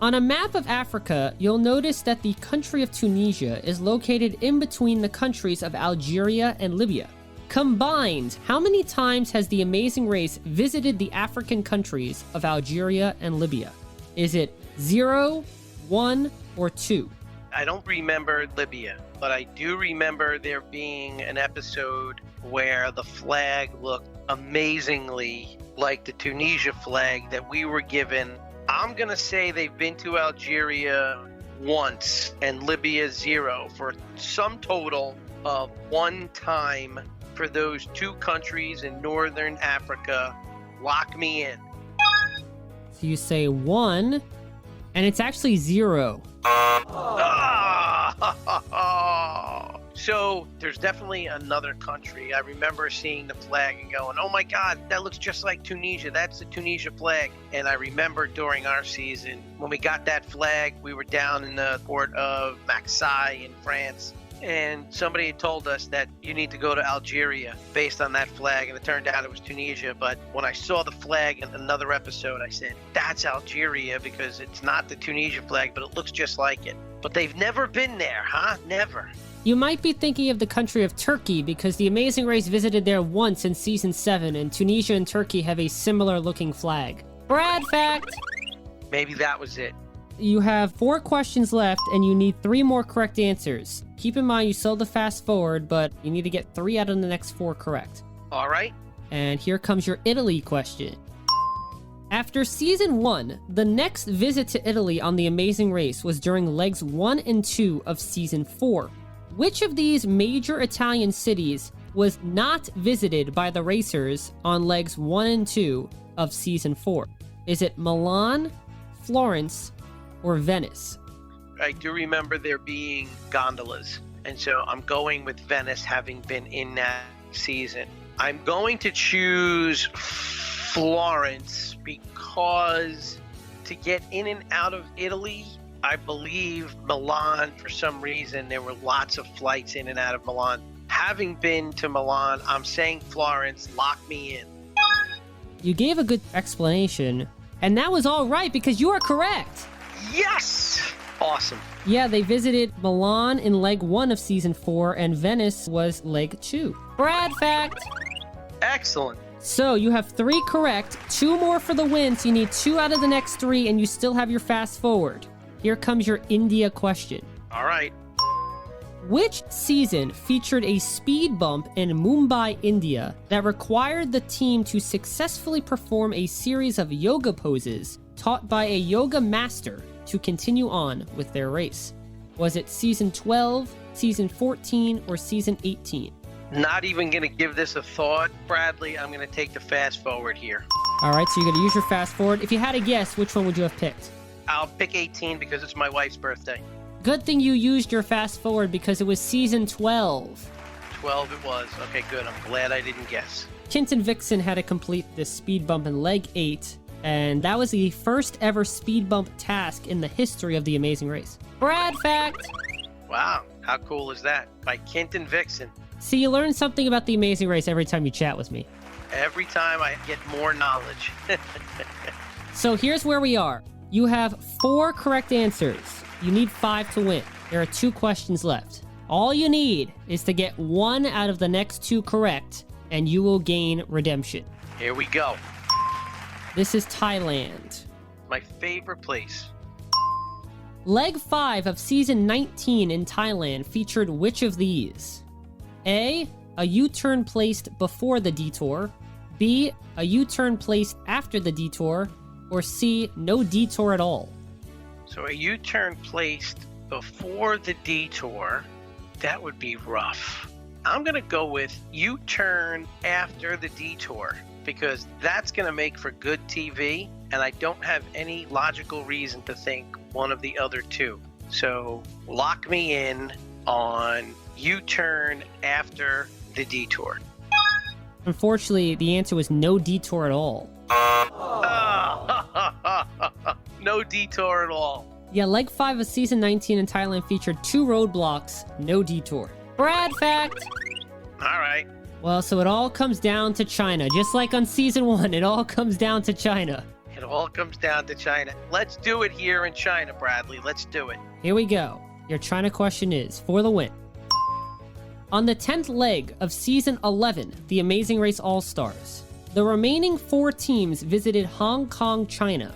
On a map of Africa, you'll notice that the country of Tunisia is located in between the countries of Algeria and Libya. Combined, how many times has the Amazing Race visited the African countries of Algeria and Libya? Is it 0, 1, or 2? I don't remember Libya, but I do remember there being an episode where the flag looked amazingly like the Tunisia flag that we were given. I'm going to say they've been to Algeria once and Libya 0 for some total of 1 time for those 2 countries in northern Africa. Lock me in. So you say 1, and it's actually 0. So there's definitely another country. I remember seeing the flag and going, oh my God, that looks just like Tunisia. That's the Tunisia flag. And I remember during our season, when we got that flag, we were down in the port of Marseille in France. And somebody had told us that you need to go to Algeria based on that flag. And it turned out it was Tunisia. But when I saw the flag in another episode, I said, that's Algeria because it's not the Tunisia flag, but it looks just like it. But they've never been there, huh? Never. You might be thinking of the country of Turkey because the Amazing Race visited there once in Season 7, and Tunisia and Turkey have a similar looking flag. Brad fact! Maybe that was it. You have 4 questions left, and you need 3 more correct answers. Keep in mind you still have the fast forward, but you need to get 3 out of the next 4 correct. All right. And here comes your Italy question. After Season 1, the next visit to Italy on the Amazing Race was during legs 1 and 2 of Season 4. Which of these major Italian cities was not visited by the racers on legs 1 and 2 of Season 4? Is it Milan, Florence, or Venice? I do remember there being gondolas, and so I'm going with Venice having been in that season. I'm going to choose Florence because to get in and out of Italy, I believe Milan, for some reason, there were lots of flights in and out of Milan. Having been to Milan, I'm saying Florence. Lock me in. You gave a good explanation, and that was all right because you are correct. Yes! Awesome. Yeah, they visited Milan in leg 1 of Season 4, and Venice was leg 2. Brad fact! Excellent. So you have 3 correct, 2 more for the win, so you need 2 out of the next 3, and you still have your fast forward. Here comes your India question. All right. Which season featured a speed bump in Mumbai, India that required the team to successfully perform a series of yoga poses taught by a yoga master to continue on with their race? Was it Season 12, Season 14, or Season 18? Not even going to give this a thought, Bradley. I'm going to take the fast forward here. All right, so you're going to use your fast forward. If you had a guess, which one would you have picked? I'll pick 18 because it's my wife's birthday. Good thing you used your fast forward because it was Season 12. 12 it was. Okay, good. I'm glad I didn't guess. Kint and Vixen had to complete this speed bump in leg 8, And that was the first ever speed bump task in the history of the Amazing Race. Brad fact! Wow, how cool is that? By Kenton Vixen. See, you learn something about the Amazing Race every time you chat with me. Every time I get more knowledge. So here's where we are. You have 4 correct answers. You need 5 to win. There are 2 questions left. All you need is to get 1 out of the next 2 correct, and you will gain redemption. Here we go. This is Thailand. My favorite place. Leg 5 of season 19 in Thailand featured which of these? A U-turn placed before the detour. B, a U-turn placed after the detour. Or C, no detour at all. So a U-turn placed before the detour, that would be rough. I'm going to go with U-turn after the detour because that's going to make for good TV, and I don't have any logical reason to think one of the other 2. So lock me in on U-turn after the detour. Unfortunately, the answer was no detour at all. No detour at all. Yeah, leg 5 of season 19 in Thailand featured 2 roadblocks, no detour. Brad fact! All right. Well, so it all comes down to China. Just like on season 1, it all comes down to China. It all comes down to China. Let's do it here in China, Bradley. Let's do it. Here we go. Your China question is, for the win. On the 10th leg of season 11, The Amazing Race All-Stars, the remaining 4 teams visited Hong Kong, China.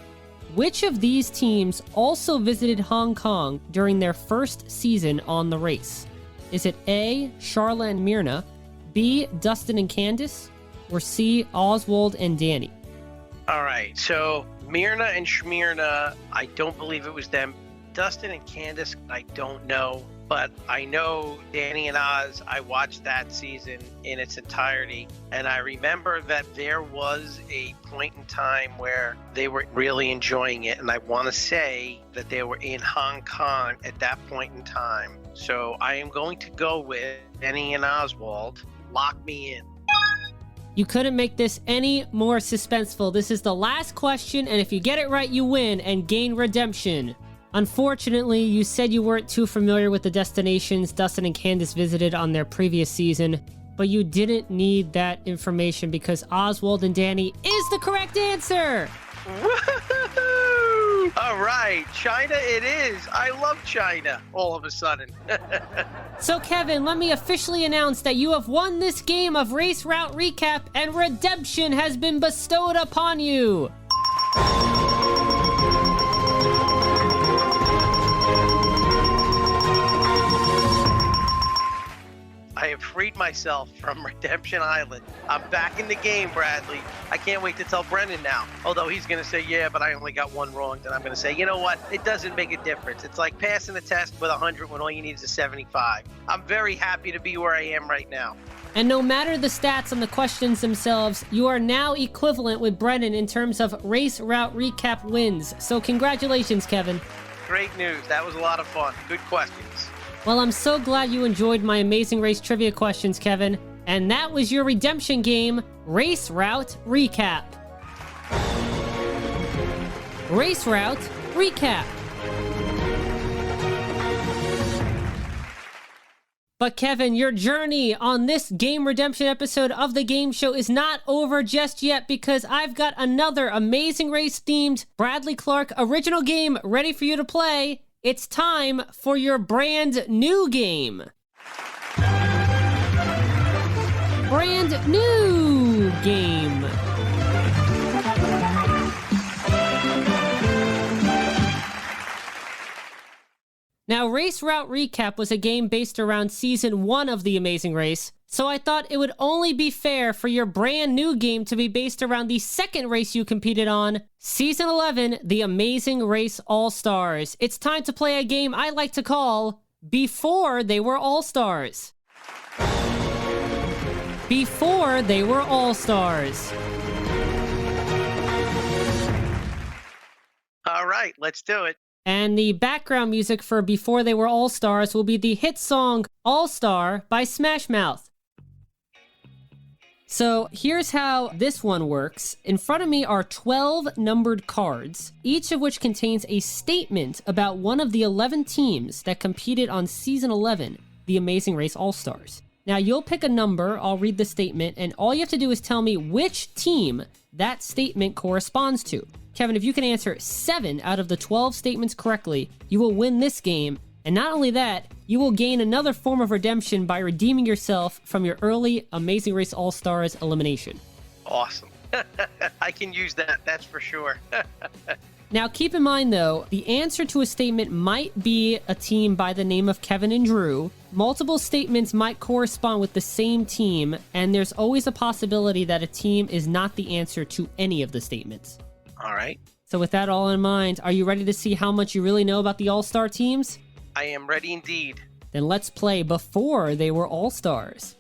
Which of these teams also visited Hong Kong during their first season on the race? Is it A, Charla and Myrna, B, Dustin and Candice, or C, Oswald and Danny? All right. So Myrna and Shmyrna, I don't believe it was them. Dustin and Candice, I don't know. But I know Danny and Oz, I watched that season in its entirety. And I remember that there was a point in time where they were really enjoying it. And I want to say that they were in Hong Kong at that point in time. So I am going to go with Danny and Oswald. Lock me in. You couldn't make this any more suspenseful. This is the last question, and if you get it right, you win and gain redemption. Unfortunately, you said you weren't too familiar with the destinations Dustin and Candice visited on their previous season, but you didn't need that information because Oswald and Danny is the correct answer! Woo-hoo-hoo! All right, China it is. I love China all of a sudden. So Kevin, let me officially announce that you have won this game of Race Route Recap and redemption has been bestowed upon you! I have freed myself from Redemption Island. I'm back in the game, Bradley. I can't wait to tell Brennan now. Although he's going to say, yeah, but I only got 1 wrong. Then I'm going to say, you know what? It doesn't make a difference. It's like passing a test with 100 when all you need is a 75. I'm very happy to be where I am right now. And no matter the stats on the questions themselves, you are now equivalent with Brennan in terms of Race Route Recap wins. So congratulations, Kevin. Great news. That was a lot of fun. Good questions. Well, I'm so glad you enjoyed my Amazing Race trivia questions, Kevin. And that was your redemption game, Race Route Recap. Race Route Recap. But Kevin, your journey on this game redemption episode of the game show is not over just yet because I've got another Amazing Race themed Bradley Clarke original game ready for you to play. It's time for your brand new game. Brand new game. Now, Race Route Recap was a game based around Season 1 of The Amazing Race, so I thought it would only be fair for your brand new game to be based around the second race you competed on, Season 11, The Amazing Race All-Stars. It's time to play a game I like to call Before They Were All-Stars. Before They Were All-Stars. All right, let's do it. And the background music for Before They Were All-Stars will be the hit song All-Star by Smash Mouth. So here's how this one works. In front of me are 12 numbered cards, each of which contains a statement about one of the 11 teams that competed on Season 11, The Amazing Race All-Stars. Now you'll pick a number, I'll read the statement, and all you have to do is tell me which team that statement corresponds to. Kevin, if you can answer 7 out of the 12 statements correctly, you will win this game. And not only that, you will gain another form of redemption by redeeming yourself from your early Amazing Race All-Stars elimination. Awesome. I can use that, that's for sure. Now, keep in mind, though, the answer to a statement might be a team by the name of Kevin and Drew. Multiple statements might correspond with the same team, and there's always a possibility that a team is not the answer to any of the statements. All right. So with that all in mind, are you ready to see how much you really know about the All-Star teams? I am ready indeed. Then let's play before they were All-Stars.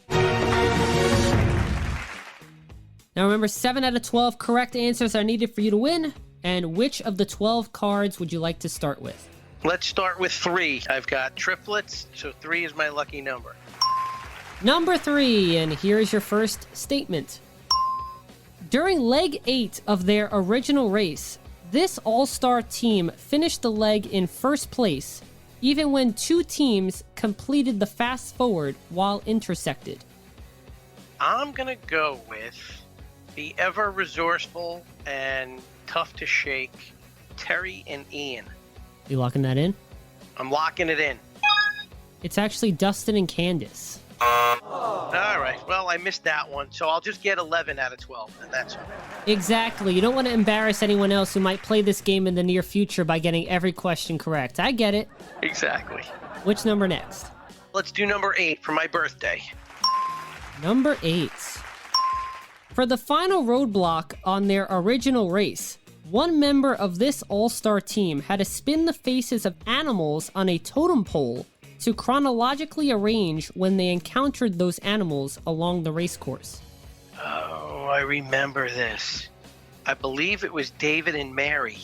Now remember, 7 out of 12 correct answers are needed for you to win. And which of the 12 cards would you like to start with? Let's start with 3. I've got triplets, so 3 is my lucky number. Number 3, and here's your first statement. During leg 8 of their original race, this all-star team finished the leg in first place, even when 2 teams completed the fast forward while intersected. I'm going to go with the ever resourceful and tough to shake Terry and Ian. You locking that in? I'm locking it in. It's actually Dustin and Candace. All right. Well, I missed that one, so I'll just get 11 out of 12, and that's all. Exactly. You don't want to embarrass anyone else who might play this game in the near future by getting every question correct. I get it. Exactly. Which number next? Let's do number 8 for my birthday. Number 8. For the final roadblock on their original race, one member of this all-star team had to spin the faces of animals on a totem pole to chronologically arrange when they encountered those animals along the race course. Oh, I remember this. I believe it was David and Mary,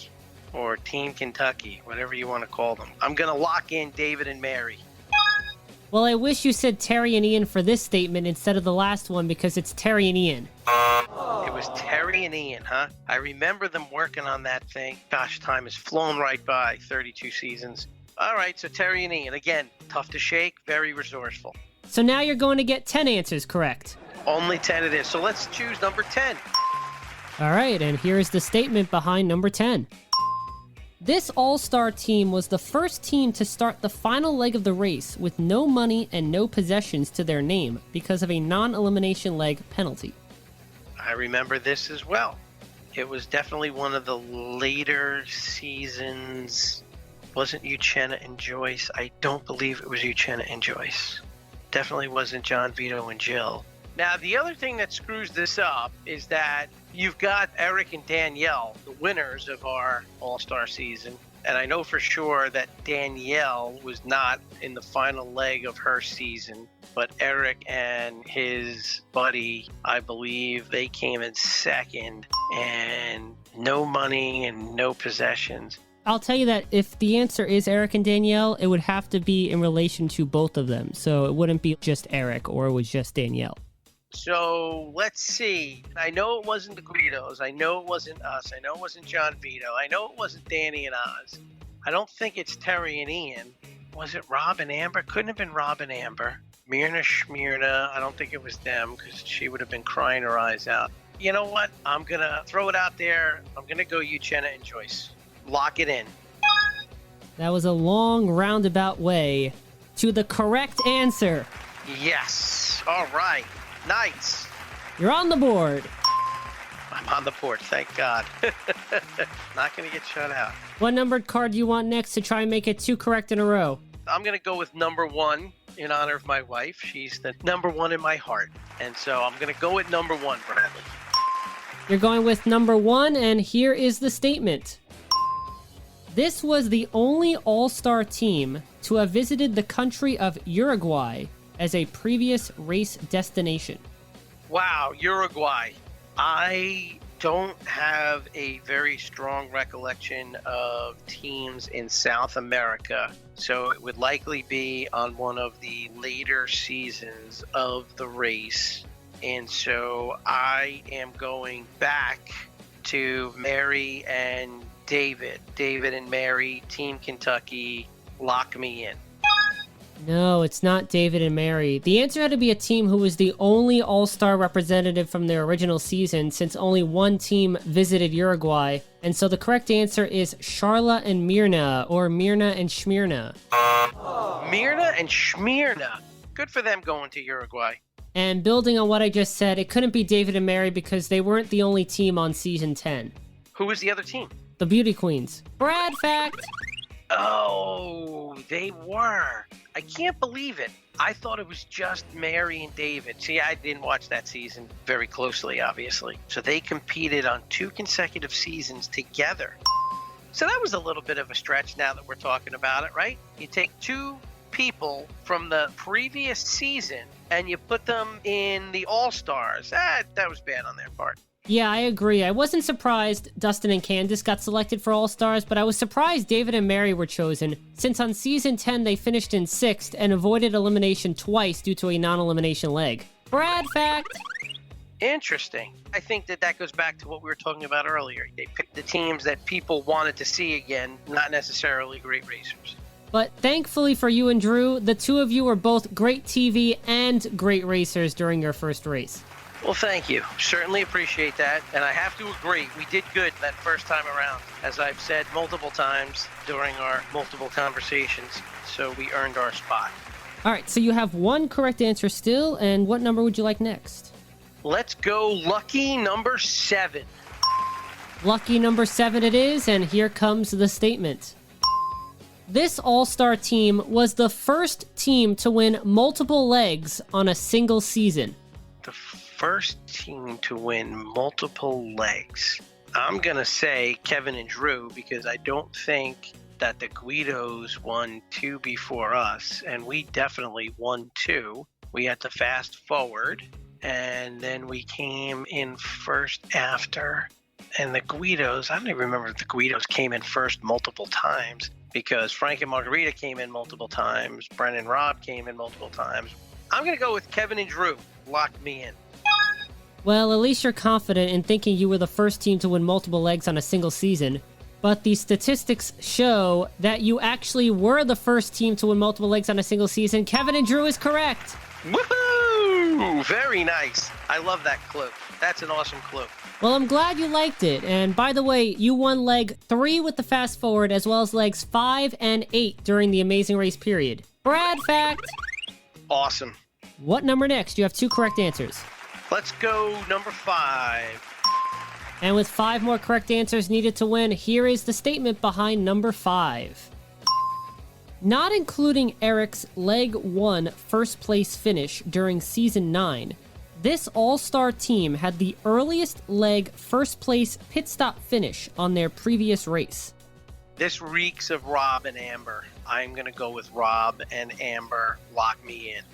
or Team Kentucky, whatever you want to call them. I'm going to lock in David and Mary. Well, I wish you said Terry and Ian for this statement instead of the last one, because it's Terry and Ian. It was Terry and Ian, huh? I remember them working on that thing. Gosh, time has flown right by, 32 seasons. All right, so Terry and Ian, again, tough to shake, very resourceful. So now you're going to get 10 answers correct. Only 10 it is, so let's choose number 10. All right, and here's the statement behind number 10. This all-star team was the first team to start the final leg of the race with no money and no possessions to their name because of a non-elimination leg penalty. I remember this as well. It was definitely one of the later seasons. Wasn't Uchenna and Joyce? I don't believe it was Uchenna and Joyce. Definitely wasn't John Vito and Jill. Now, the other thing that screws this up is that you've got Eric and Danielle, the winners of our All-Star season. And I know for sure that Danielle was not in the final leg of her season, but Eric and his buddy, I believe they came in second, and no money and no possessions. I'll tell you that if the answer is Eric and Danielle, it would have to be in relation to both of them. So it wouldn't be just Eric or it was just Danielle. So let's see. I know it wasn't the Guidos. I know it wasn't us. I know it wasn't John Vito. I know it wasn't Danny and Oz. I don't think it's Terry and Ian. Was it Rob and Amber? Couldn't have been Rob and Amber. Myrna Schmyrna. I don't think it was them because she would have been crying her eyes out. You know what? I'm going to throw it out there. I'm going to go Uchenna and Joyce. Lock it in. That was a long roundabout way to the correct answer. Yes. All right. Nice. You're on the board. I'm on the board. Thank God. Not going to get shut out. What numbered card do you want next to try and make it 2 correct in a row? I'm going to go with number 1 in honor of my wife. She's the number 1 in my heart. And so I'm going to go with number 1, Bradley. You're going with number 1, and here is the statement. This was the only all-star team to have visited the country of Uruguay as a previous race destination. Wow, Uruguay. I don't have a very strong recollection of teams in South America, so it would likely be on one of the later seasons of the race. And so I am going back to Mary and David. David and Mary, Team Kentucky, lock me in. No, it's not David and Mary. The answer had to be a team who was the only all-star representative from their original season, since only one team visited Uruguay. And so the correct answer is Sharla and Mirna, or Mirna and Shmirna. Mirna and Shmirna. Good for them going to Uruguay. And building on what I just said, it couldn't be David and Mary because they weren't the only team on season 10. Who was the other team? The Beauty Queens. Brad fact! Oh, they were. I can't believe it. I thought it was just Mary and David. See, I didn't watch that season very closely, obviously. So they competed on 2 consecutive seasons together. So that was a little bit of a stretch now that we're talking about it, right? You take 2 people from the previous season and you put them in the All-Stars. That was bad on their part. Yeah, I agree. I wasn't surprised Dustin and Candace got selected for All-Stars, but I was surprised David and Mary were chosen, since on season 10 they finished in 6th and avoided elimination twice due to a non-elimination leg. Brad fact! Interesting. I think that goes back to what we were talking about earlier. They picked the teams that people wanted to see again, not necessarily great racers. But thankfully for you and Drew, the two of you were both great TV and great racers during your first race. Well, thank you. Certainly appreciate that. And I have to agree, we did good that first time around, as I've said multiple times during our multiple conversations. So we earned our spot. All right, so you have 1 correct answer still, and what number would you like next? Let's go lucky number 7. Lucky number 7 it is, and here comes the statement. This all-star team was the first team to win multiple legs on a single season. The first team to win multiple legs. I'm going to say Kevin and Drew, because I don't think that the Guidos won 2 before us, and we definitely won 2. We had to fast forward, and then we came in first after. And the Guidos, I don't even remember if the Guidos came in first multiple times, because Frank and Margarita came in multiple times, Brennan and Rob came in multiple times. I'm going to go with Kevin and Drew. Lock me in. Well, at least you're confident in thinking you were the first team to win multiple legs on a single season. But the statistics show that you actually were the first team to win multiple legs on a single season. Kevin and Drew is correct. Woohoo! Very nice. I love that clue. That's an awesome clue. Well, I'm glad you liked it. And by the way, you won leg 3 with the fast forward, as well as legs 5 and 8 during the Amazing Race period. Brad fact. Awesome. What number next? You have 2 correct answers. Let's go number 5. And with 5 more correct answers needed to win, here is the statement behind number 5. Not including Eric's leg 1 first place finish during season 9, this all-star team had the earliest leg first place pit stop finish on their previous race. This reeks of Rob and Amber. I'm going to go with Rob and Amber. Lock me in.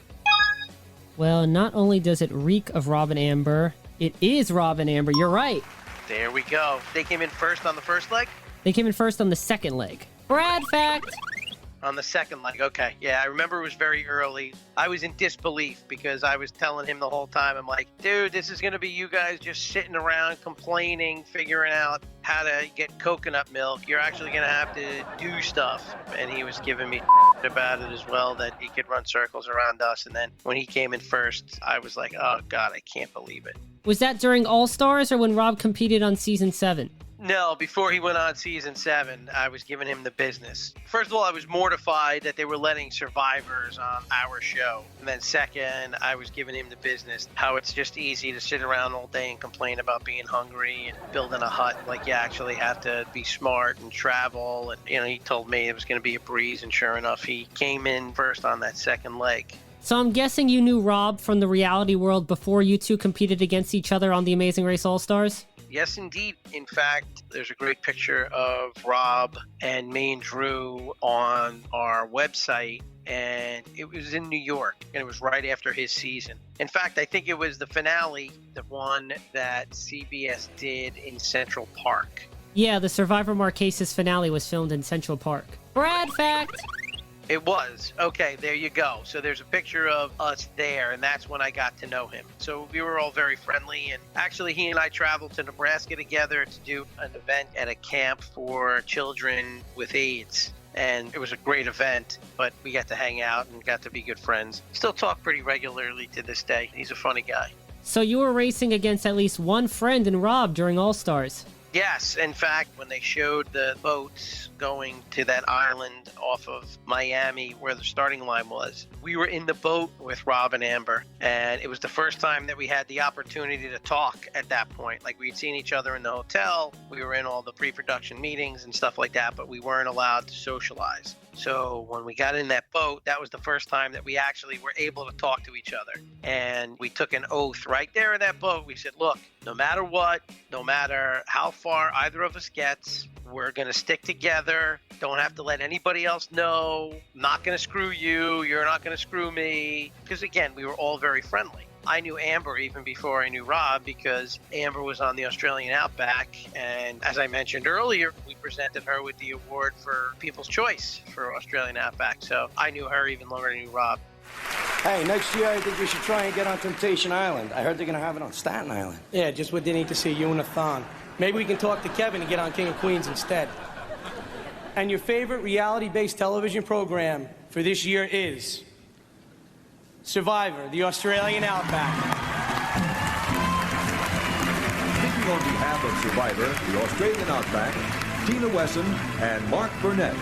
Well, not only does it reek of Rob and Amber, it is Rob and Amber. You're right. There we go. They came in first on the first leg? They came in first on the second leg. Brad fact. On the second leg, okay. Yeah, I remember it was very early. I was in disbelief because I was telling him the whole time, I'm like, dude, this is going to be you guys just sitting around complaining, figuring out how to get coconut milk. You're actually going to have to do stuff. And he was giving me about it as well, that he could run circles around us. And then when he came in first, I was like, oh, God, I can't believe it. Was that during All-Stars or when Rob competed on season 7? No, before he went on season 7, I was giving him the business. First of all, I was mortified that they were letting survivors on our show. And then second, I was giving him the business, how it's just easy to sit around all day and complain about being hungry and building a hut. Like, you actually have to be smart and travel. And, he told me it was going to be a breeze. And sure enough, he came in first on that second leg. So I'm guessing you knew Rob from the reality world before you two competed against each other on the Amazing Race All-Stars? Yes, indeed. In fact, there's a great picture of Rob and me and Drew on our website, and it was in New York, and it was right after his season. In fact, I think it was the finale, the one that CBS did in Central Park. Yeah, the Survivor Marquesas finale was filmed in Central Park. Brad fact! It was. Okay, there you go. So there's a picture of us there, and that's when I got to know him. So we were all very friendly, and actually he and I traveled to Nebraska together to do an event at a camp for children with AIDS. And it was a great event, but we got to hang out and got to be good friends. Still talk pretty regularly to this day. He's a funny guy. So you were racing against at least one friend in Rob during All-Stars. Yes, in fact, when they showed the boats going to that island off of Miami where the starting line was, we were in the boat with Rob and Amber, and it was the first time that we had the opportunity to talk at that point. Like, we'd seen each other in the hotel, we were in all the pre-production meetings and stuff like that, but we weren't allowed to socialize. So when we got in that boat, that was the first time that we actually were able to talk to each other. And we took an oath right there in that boat. We said, look, no matter what, no matter how far either of us gets, we're going to stick together. Don't have to let anybody else know. I'm not going to screw you. You're not going to screw me. Because again, we were all very friendly. I knew Amber even before I knew Rob because Amber was on the Australian Outback. And as I mentioned earlier, we presented her with the award for People's Choice for Australian Outback. So I knew her even longer than I knew Rob. Hey, next year I think we should try and get on Temptation Island. I heard they're going to have it on Staten Island. Yeah, just what they need to see you in a thong. Maybe we can talk to Kevin and get on King of Queens instead. And your favorite reality-based television program for this year is Survivor, the Australian Outback. Speaking on behalf of Survivor, the Australian Outback, Tina Wesson and Mark Burnett.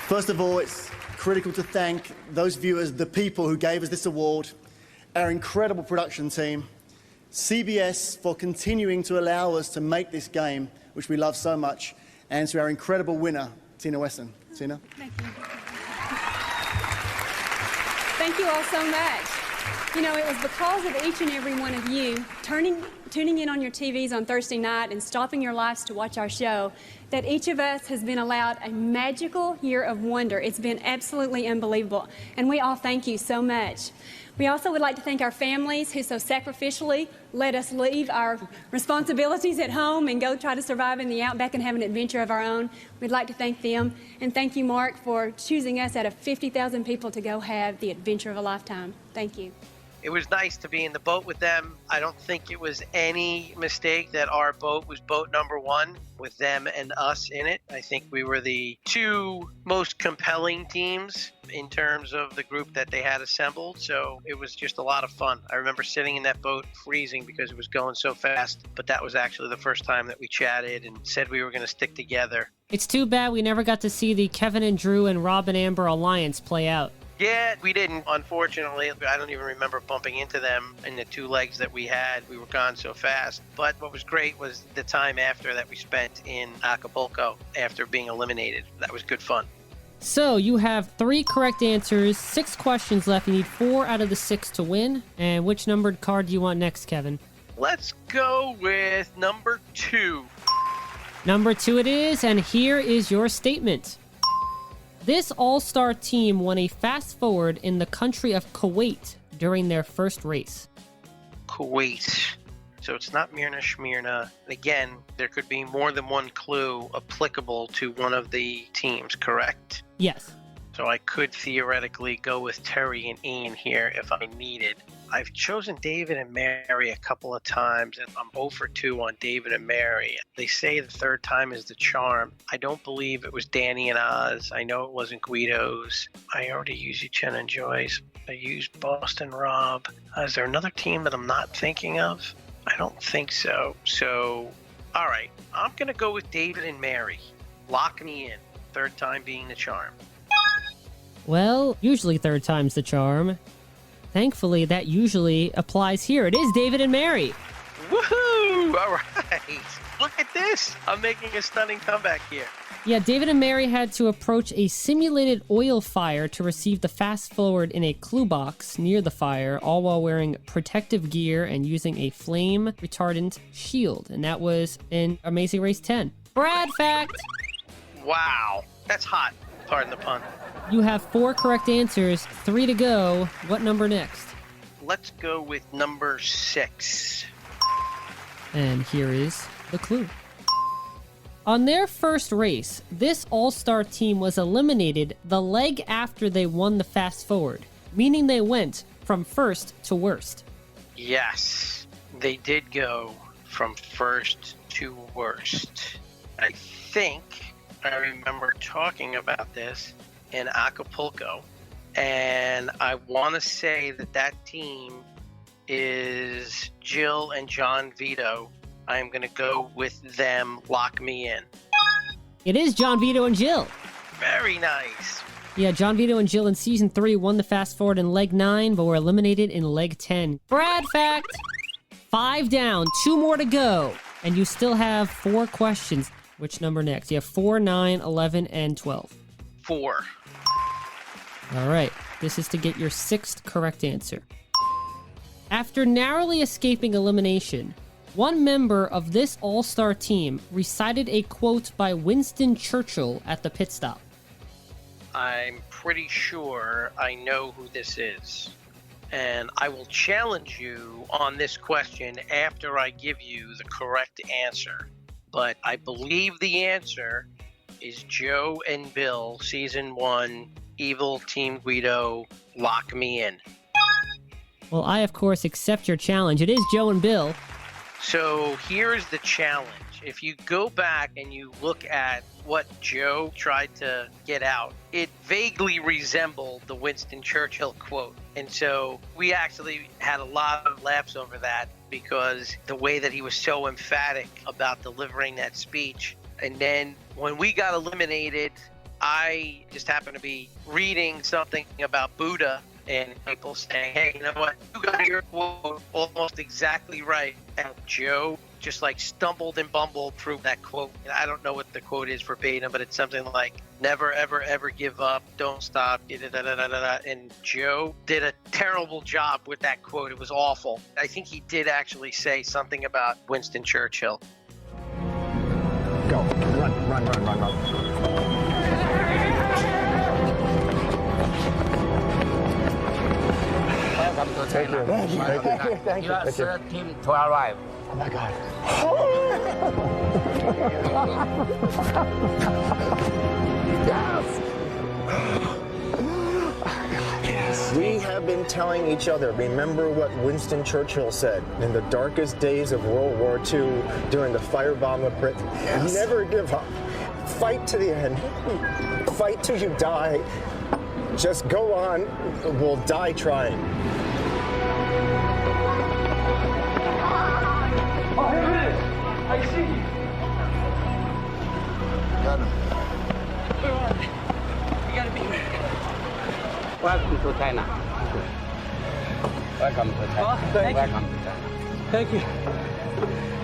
First of all, it's critical to thank those viewers, the people who gave us this award, our incredible production team, CBS for continuing to allow us to make this game, which we love so much, and to our incredible winner, Tina Wesson. Tina? Thank you. Thank you all so much. You know, it was because of each and every one of you tuning in on your TVs on Thursday night and stopping your lives to watch our show that each of us has been allowed a magical year of wonder. It's been absolutely unbelievable, and we all thank you so much. We also would like to thank our families who so sacrificially let us leave our responsibilities at home and go try to survive in the outback and have an adventure of our own. We'd like to thank them, and thank you, Mark, for choosing us out of 50,000 people to go have the adventure of a lifetime. Thank you. It was nice to be in the boat with them. I don't think it was any mistake that our boat was boat number one with them and us in it. I think we were the two most compelling teams in terms of the group that they had assembled. So it was just a lot of fun. I remember sitting in that boat freezing because it was going so fast. But that was actually the first time that we chatted and said we were going to stick together. It's too bad we never got to see the Kevin and Drew and Rob and Amber alliance play out. Yeah, we didn't, unfortunately. I don't even remember bumping into them in the two legs that we had. We were gone so fast. But what was great was the time after that we spent in Acapulco after being eliminated. That was good fun. So you have 3 correct answers, 6 questions left. You need 4 out of the 6 to win. And which numbered card do you want next, Kevin? Let's go with number 2. Number 2 it is, and here is your statement. This all-star team won a fast forward in the country of Kuwait during their first race. Kuwait. So it's not Myrna Shmyrna. Again, there could be more than one clue applicable to one of the teams, correct? Yes. So I could theoretically go with Terry and Ian here if I needed. I've chosen David and Mary a couple of times, and I'm 0 for 2 on David and Mary. They say the third time is the charm. I don't believe it was Danny and Oz. I know it wasn't Guido's. I already used Uchenna and Joyce. I used Boston Rob. Is there another team that I'm not thinking of? I don't think so. So, all right. I'm going to go with David and Mary. Lock me in. Third time being the charm. Well, usually third time's the charm. Thankfully, that usually applies here. It is David and Mary. Woohoo! All right. Look at this. I'm making a stunning comeback here. Yeah, David and Mary had to approach a simulated oil fire to receive the fast forward in a clue box near the fire, all while wearing protective gear and using a flame retardant shield. And that was in Amazing Race 10. Brad fact! Wow, that's hot. Pardon the pun. You have 4 correct answers, 3 to go. What number next? Let's go with number 6. And here is the clue. On their first race, this all-star team was eliminated the leg after they won the fast forward, meaning they went from first to worst. Yes, they did go from first to worst. I think I remember talking about this in Acapulco, and I want to say that team is Jill and John Vito. I'm going to go with them. Lock me in. It is John Vito and Jill. Very nice. Yeah, John Vito and Jill in season 3 won the fast forward in leg 9, but were eliminated in leg 10. Brad fact, 5 down, 2 more to go. And you still have 4 questions. Which number next? You have 4, 9, 11, and 12. 4. All right, this is to get your 6th correct answer. After narrowly escaping elimination, one member of this all-star team recited a quote by Winston Churchill at the pit stop. I'm pretty sure I know who this is. And I will challenge you on this question after I give you the correct answer. But I believe the answer is Joe and Bill, season 1, Evil Team Guido, Lock Me In. Well, I, of course, accept your challenge. It is Joe and Bill. So here's the challenge. If you go back and you look at what Joe tried to get out, it vaguely resembled the Winston Churchill quote. And so we actually had a lot of laughs over that because the way that he was so emphatic about delivering that speech. And then when we got eliminated, I just happened to be reading something about Buddha and people saying, hey, you know what? You got your quote almost exactly right. And Joe just like stumbled and bumbled through that quote. And I don't know what the quote is verbatim, but it's something like, never, ever, ever give up. Don't stop. And Joe did a terrible job with that quote. It was awful. I think he did actually say something about Winston Churchill. Go. Run. Welcome to China. Thank you. You are third team to arrive. Oh my God. Yes. We have been telling each other, remember what Winston Churchill said in the darkest days of World War II during the firebomb of Britain. Yes. Never give up. Fight to the end. Fight till you die. Just go on. We'll die trying. Oh, here it is. I see you. Got him. Where are they? We gotta be here. Welcome to China. Welcome to China. Oh, thank you. Welcome to China. Thank you.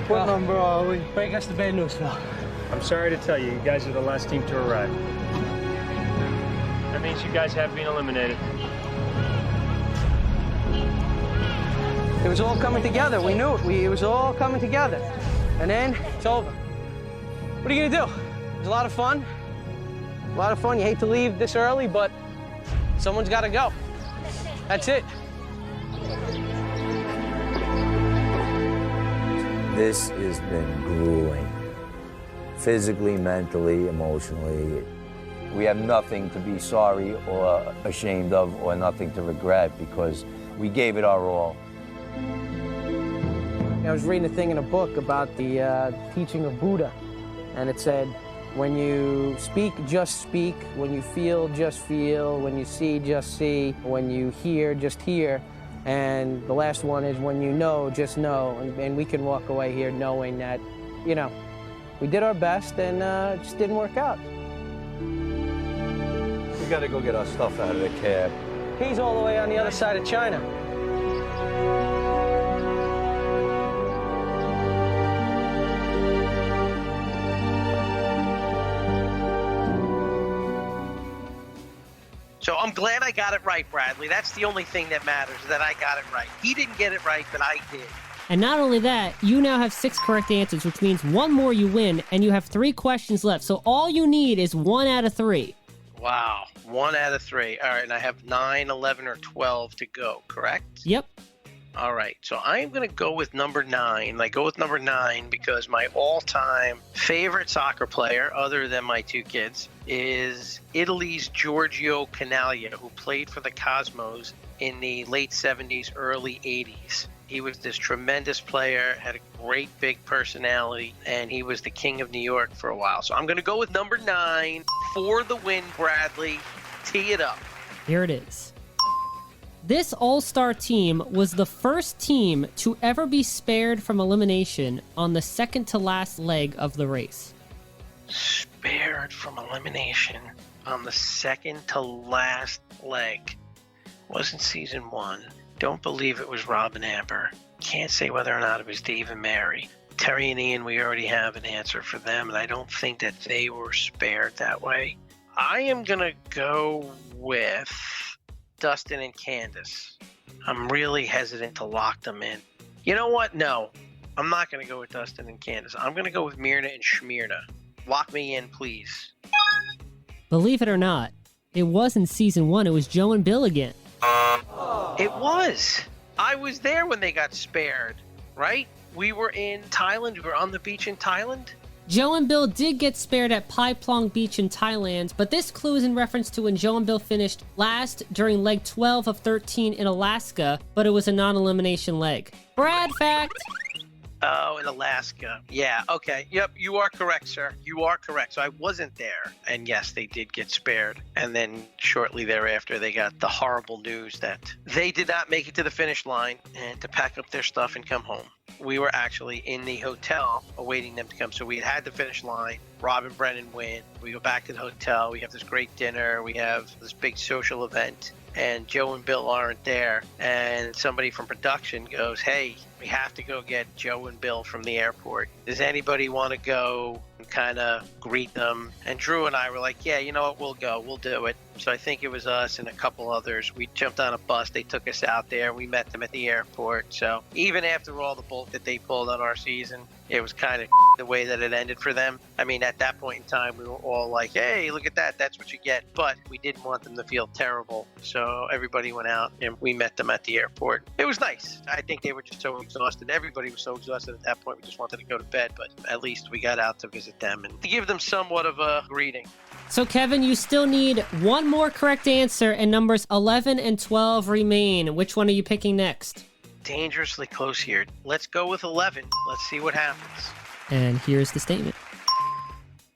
What number are we? Break us the bad news, Phil. I'm sorry to tell you, you guys are the last team to arrive. That means you guys have been eliminated. It was all coming together. We knew it. It was all coming together. And then it's over. What are you gonna do? It was a lot of fun. A lot of fun. You hate to leave this early, but someone's got to go. That's it. This has been grueling. Physically, mentally, emotionally. We have nothing to be sorry or ashamed of or nothing to regret because we gave it our all. I was reading a thing in a book about the teaching of Buddha, and it said, when you speak, just speak. When you feel, just feel. When you see, just see. When you hear, just hear. And the last one is when you know, just know. And we can walk away here knowing that, you know, we did our best and it just didn't work out. We gotta go get our stuff out of the cab. He's all the way on the other side of China. So I'm glad I got it right, Bradley. That's the only thing that matters, that I got it right. He didn't get it right, but I did. And not only that, you now have 6 correct answers, which means one more you win, and you have 3 questions left. So all you need is 1 out of 3. Wow, 1 out of 3. All right, and I have 9, 11, or 12 to go, correct? Yep. All right, so I'm going to go with number 9. I go with number 9 because my all-time favorite soccer player, other than my 2 kids, is Italy's Giorgio Canaglia, who played for the Cosmos in the late 70s, early 80s. He was this tremendous player, had a great big personality, and he was the king of New York for a while. So I'm going to go with number 9 for the win, Bradley. Tee it up. Here it is. This all-star team was the first team to ever be spared from elimination on the second-to-last leg of the race. Spared from elimination on the second-to-last leg. Wasn't season 1. Don't believe it was Rob and Amber. Can't say whether or not it was Dave and Mary. Terry and Ian, we already have an answer for them, and I don't think that they were spared that way. I am going to go with Dustin and Candace. I'm really hesitant to lock them in. You know what? No, I'm not going to go with Dustin and Candace. I'm going to go with Myrna and Shmyrna. Lock me in, please. Believe it or not, it wasn't season 1. It was Joe and Bill again. It was. I was there when they got spared, right? We were in Thailand. We were on the beach in Thailand. Joe and Bill did get spared at Pai Plong Beach in Thailand, but this clue is in reference to when Joe and Bill finished last during leg 12 of 13 in Alaska, but it was a non-elimination leg. Brad fact. Oh, in Alaska. Yeah, okay. Yep, you are correct, sir. You are correct. So I wasn't there. And yes, they did get spared. And then shortly thereafter, they got the horrible news that they did not make it to the finish line and to pack up their stuff and come home. We were actually in the hotel awaiting them to come. So we had the finish line. Rob and Brennan win. We go back to the hotel. We have this great dinner. We have this big social event. And Joe and Bill aren't there. And somebody from production goes, hey, we have to go get Joe and Bill from the airport. Does anybody want to go and kind of greet them? And Drew and I were like, yeah, you know what? We'll go. We'll do it. So I think it was us and a couple others. We jumped on a bus. They took us out there. We met them at the airport. So even after all the bulk that they pulled on our season, it was kind of the way that it ended for them. I mean, at that point in time, we were all like, hey, look at that. That's what you get. But we didn't want them to feel terrible. So everybody went out and we met them at the airport. It was nice. I think they were just so exhausted. Everybody was so exhausted at that point. We just wanted to go to bed. But at least we got out to visit them and to give them somewhat of a greeting. So, Kevin, you still need one more correct answer, and numbers 11 and 12 remain. Which one are you picking next? Dangerously close here. Let's go with 11. Let's see what happens. And here's the statement.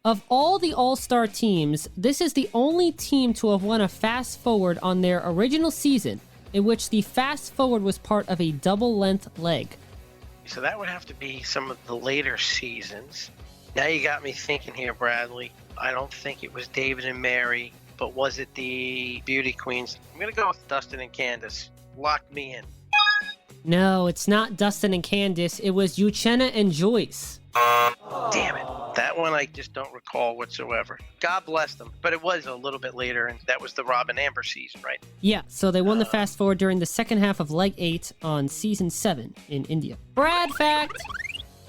Of all the all-star teams, this is the only team to have won a fast forward on their original season, in which the fast forward was part of a double-length leg. So that would have to be some of the later seasons. Now you got me thinking here, Bradley. I don't think it was David and Mary, but was it the Beauty Queens? I'm going to go with Dustin and Candace. Lock me in. No, it's not Dustin and Candace. It was Uchenna and Joyce. Damn it. That one I just don't recall whatsoever. God bless them. But it was a little bit later, and that was the Rob and Amber season, right? Yeah, so they won the fast forward during the second half of leg 8 on season 7 in India. Brad fact.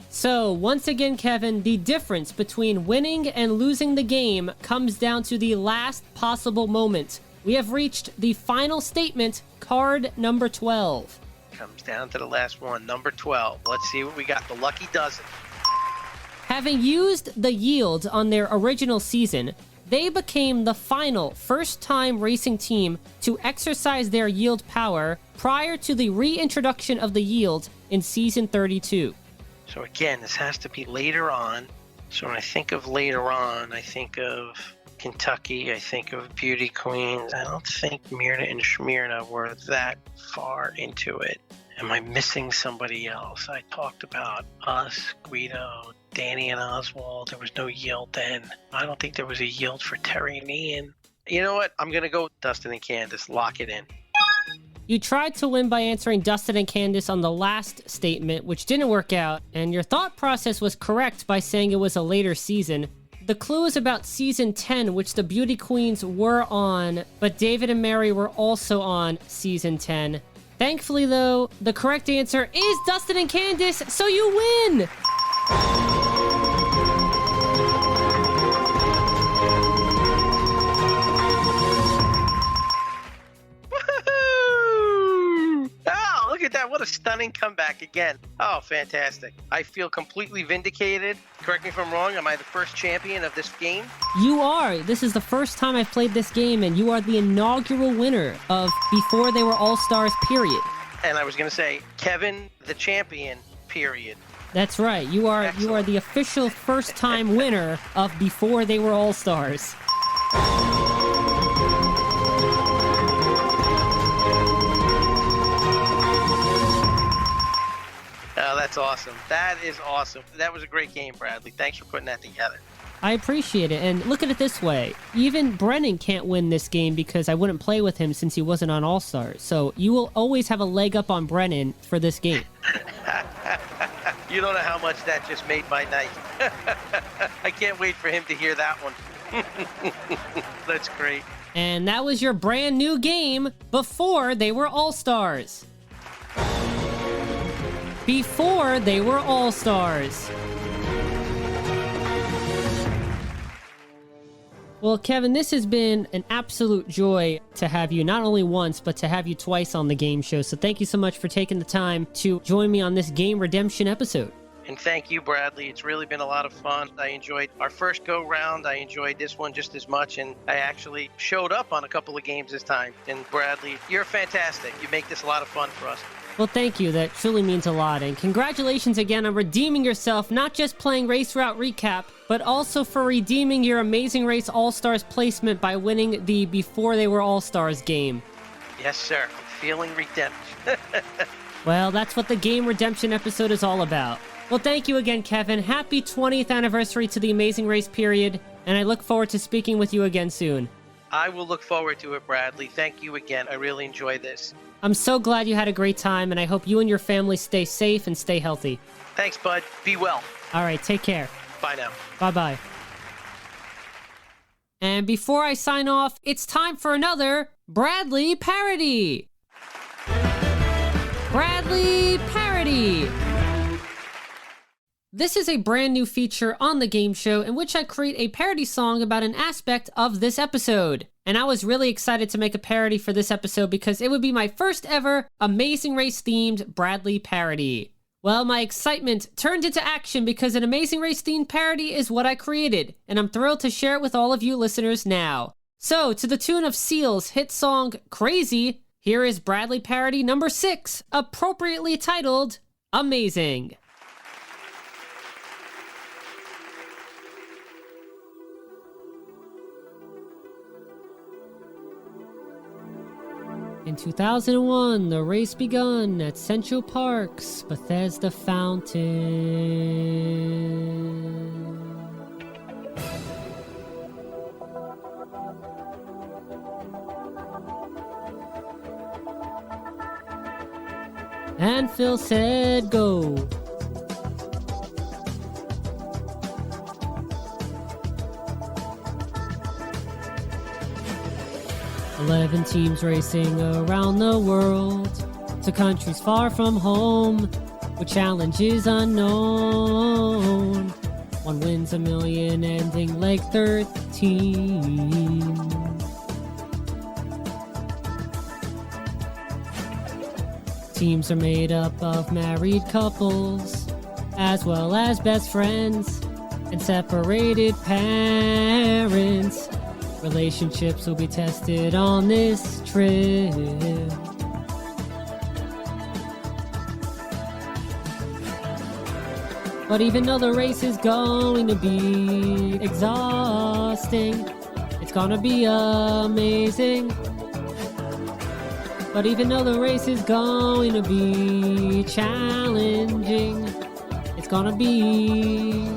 So, once again, Kevin, the difference between winning and losing the game comes down to the last possible moment. We have reached the final statement, card number 12. Comes down to the last one, number 12. Let's see what we got. The lucky dozen. Having used the yield on their original season, they became the final first-time racing team to exercise their yield power prior to the reintroduction of the yield in season 32. So again, this has to be later on. So when I think of later on, I think of Kentucky, I think of Beauty Queens. I don't think Myrna and Shmyrna were that far into it. Am I missing somebody else? I talked about us, Guido, Danny and Oswald. There was no yield then. I don't think there was a yield for Terry and Ian. You know what? I'm going to go with Dustin and Candace. Lock it in. You tried to win by answering Dustin and Candace on the last statement, which didn't work out, and your thought process was correct by saying it was a later season. The clue is about season 10, which the Beauty Queens were on, but David and Mary were also on season 10. Thankfully, though, the correct answer is Dustin and Candace, so you win! Oh, look at that. What a stunning comeback again. Oh, fantastic. I feel completely vindicated. Correct me if I'm wrong. Am I the first champion of this game? You are. This is the first time I've played this game, and you are the inaugural winner of Before They Were All-Stars, period. And I was going to say, Kevin, the champion, period. That's right. You are the official first-time winner of Before They Were All-Stars. Oh, that's awesome. That is awesome. That was a great game, Bradley. Thanks for putting that together. I appreciate it. And look at it this way. Even Brennan can't win this game because I wouldn't play with him since he wasn't on All-Stars. So you will always have a leg up on Brennan for this game. You don't know how much that just made my night. I can't wait for him to hear that one. That's great. And that was your brand new game, Before They Were All-Stars. Before They Were All-Stars. Well, Kevin, this has been an absolute joy to have you not only once, but to have you twice on the game show. So thank you so much for taking the time to join me on this game redemption episode. And thank you, Bradley. It's really been a lot of fun. I enjoyed our first go-round. I enjoyed this one just as much, and I actually showed up on a couple of games this time. And Bradley, you're fantastic. You make this a lot of fun for us. Well, thank you. That truly means a lot. And congratulations again on redeeming yourself, not just playing Race Route Recap, but also for redeeming your Amazing Race All-Stars placement by winning the Before They Were All-Stars game. Yes, sir. I'm feeling redemption. Well, that's what the game redemption episode is all about. Well, thank you again, Kevin. Happy 20th anniversary to the Amazing Race period, and I look forward to speaking with you again soon. I will look forward to it, Bradley. Thank you again. I really enjoyed this. I'm so glad you had a great time, and I hope you and your family stay safe and stay healthy. Thanks, bud. Be well. All right, take care. Bye now. Bye-bye. And before I sign off, it's time for another Bradley Parody. Bradley Parody. This is a brand new feature on the game show in which I create a parody song about an aspect of this episode. And I was really excited to make a parody for this episode because it would be my first ever Amazing Race themed Bradley parody. Well, my excitement turned into action because an Amazing Race themed parody is what I created, and I'm thrilled to share it with all of you listeners now. So, to the tune of Seal's hit song Crazy, here is Bradley parody number 6, appropriately titled Amazing. In 2001, the race begun at Central Park's Bethesda Fountain. And Phil said, go. "11 teams racing around the world, to countries far from home, with challenges unknown. One wins $1 million, ending leg 13. Teams are made up of married couples, as well as best friends, and separated parents. Relationships will be tested on this trip. But even though the race is going to be exhausting, it's gonna be amazing. But even though the race is going to be challenging, it's gonna be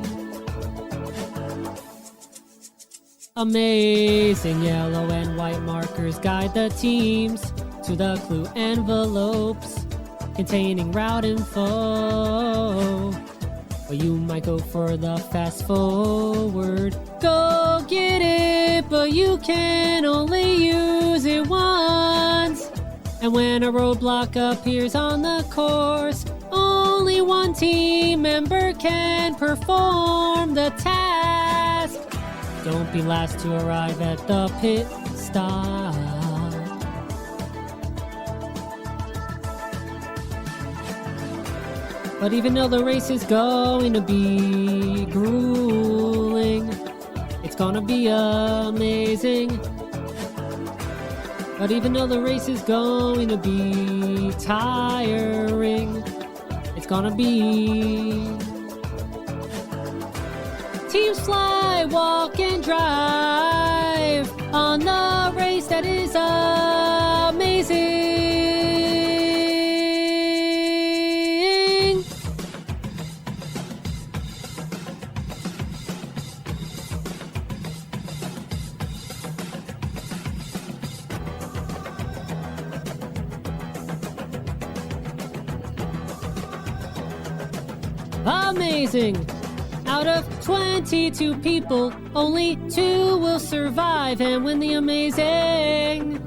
amazing. Yellow and white markers guide the teams to the clue envelopes containing route info. Or you might go for the fast forward. Go get it, but you can only use it once. And when a roadblock appears on the course, only one team member can perform the task. Don't be last to arrive at the pit stop. But even though the race is going to be grueling, it's gonna be amazing. But even though the race is going to be tiring, it's gonna be... Teams fly, walk, and drive on the race that is amazing. Amazing! Out of 22 people, only 2 will survive and win the amazing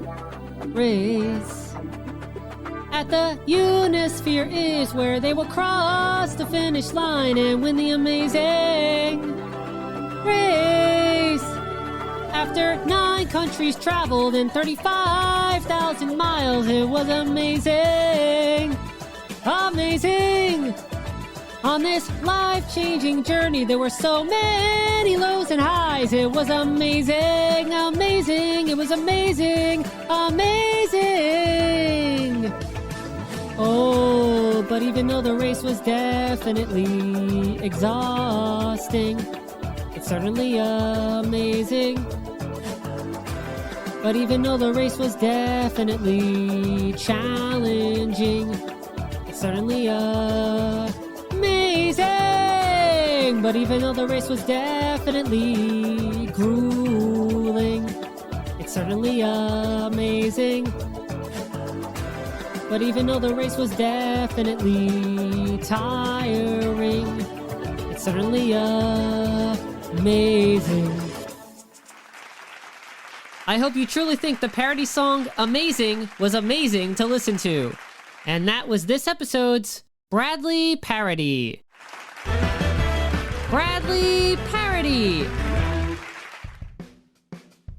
race. At the Unisphere is where they will cross the finish line and win the amazing race. After 9 countries traveled and 35,000 miles, it was amazing. Amazing! On this life-changing journey, there were so many lows and highs. It was amazing, amazing, it was amazing, amazing. Oh, but even though the race was definitely exhausting, it's certainly amazing. But even though the race was definitely challenging, it's certainly amazing! But even though the race was definitely grueling, it's certainly amazing. But even though the race was definitely tiring, it's certainly amazing. I hope you truly think the parody song Amazing was amazing to listen to. And that was this episode's Bradley Parody. Bradley Parody!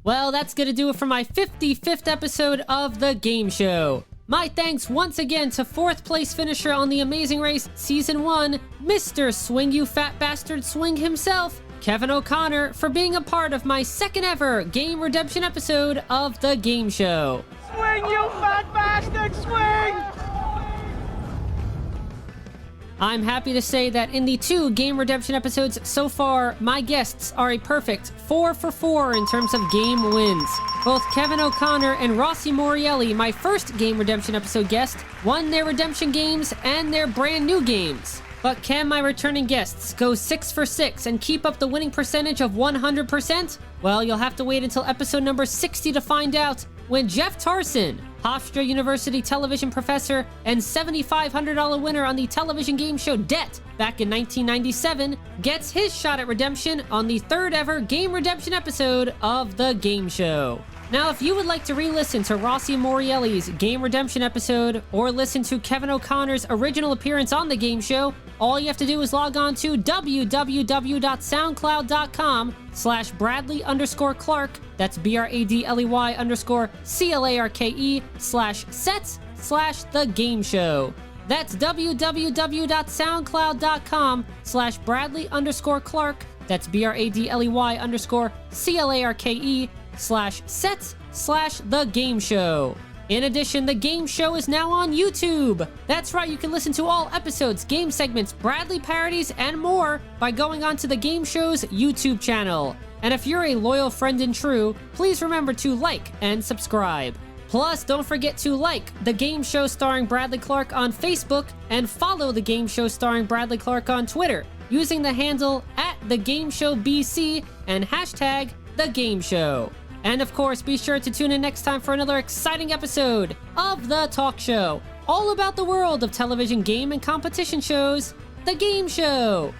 Well, that's gonna do it for my 55th episode of The Game Show. My thanks once again to 4th place finisher on The Amazing Race Season 1, Mr. Swing You Fat Bastard Swing himself, Kevin O'Connor, for being a part of my 2nd ever Game Redemption episode of The Game Show. Swing, you fat bastard, swing! I'm happy to say that in the 2 Game Redemption episodes so far, my guests are a perfect 4 for 4 in terms of game wins. Both Kevin O'Connor and Rossi Morielli, my first Game Redemption episode guest, won their redemption games and their brand new games. But can my returning guests go 6 for 6 and keep up the winning percentage of 100%? Well, you'll have to wait until episode number 60 to find out, when Jeff Tarson, Hofstra University television professor and $7,500 winner on the television game show Debt back in 1997, gets his shot at redemption on the 3rd ever Game Redemption episode of The Game Show. Now, if you would like to re-listen to Rossi Morielli's Game Redemption episode or listen to Kevin O'Connor's original appearance on The Game Show, all you have to do is log on to www.soundcloud.com/Bradley_Clarke, that's BRADLEY_CLARKE/sets/The Game Show. That's www.soundcloud.com/Bradley_Clarke, that's BRADLEY_CLARKE/sets/The Game Show. In addition, The Game Show is now on YouTube. That's right, you can listen to all episodes, game segments, Bradley parodies, and more by going on to The Game Show's YouTube channel. And if you're a loyal friend and true, please remember to like and subscribe. Plus, don't forget to like The Game Show starring Bradley Clarke on Facebook and follow The Game Show starring Bradley Clarke on Twitter using the handle @TheGameShowBC and hashtag #TheGameShow. And of course, be sure to tune in next time for another exciting episode of The Talk Show, all about the world of television game and competition shows, The Game Show.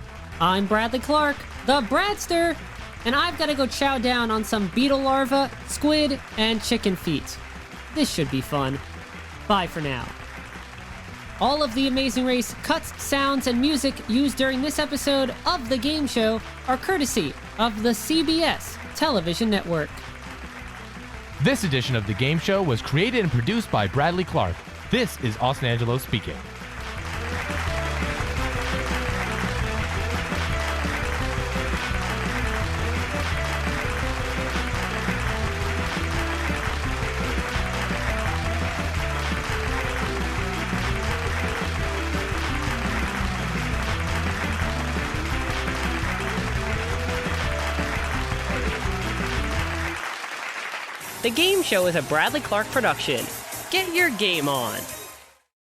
I'm Bradley Clarke, the Bradster, and I've got to go chow down on some beetle larvae, squid, and chicken feet. This should be fun. Bye for now. All of the Amazing Race cuts, sounds, and music used during this episode of The Game Show are courtesy of the CBS television network. This edition of The Game Show was created and produced by Bradley Clarke. This is Austin Angelo speaking. The Game Show is a Bradley Clarke production. Get your game on.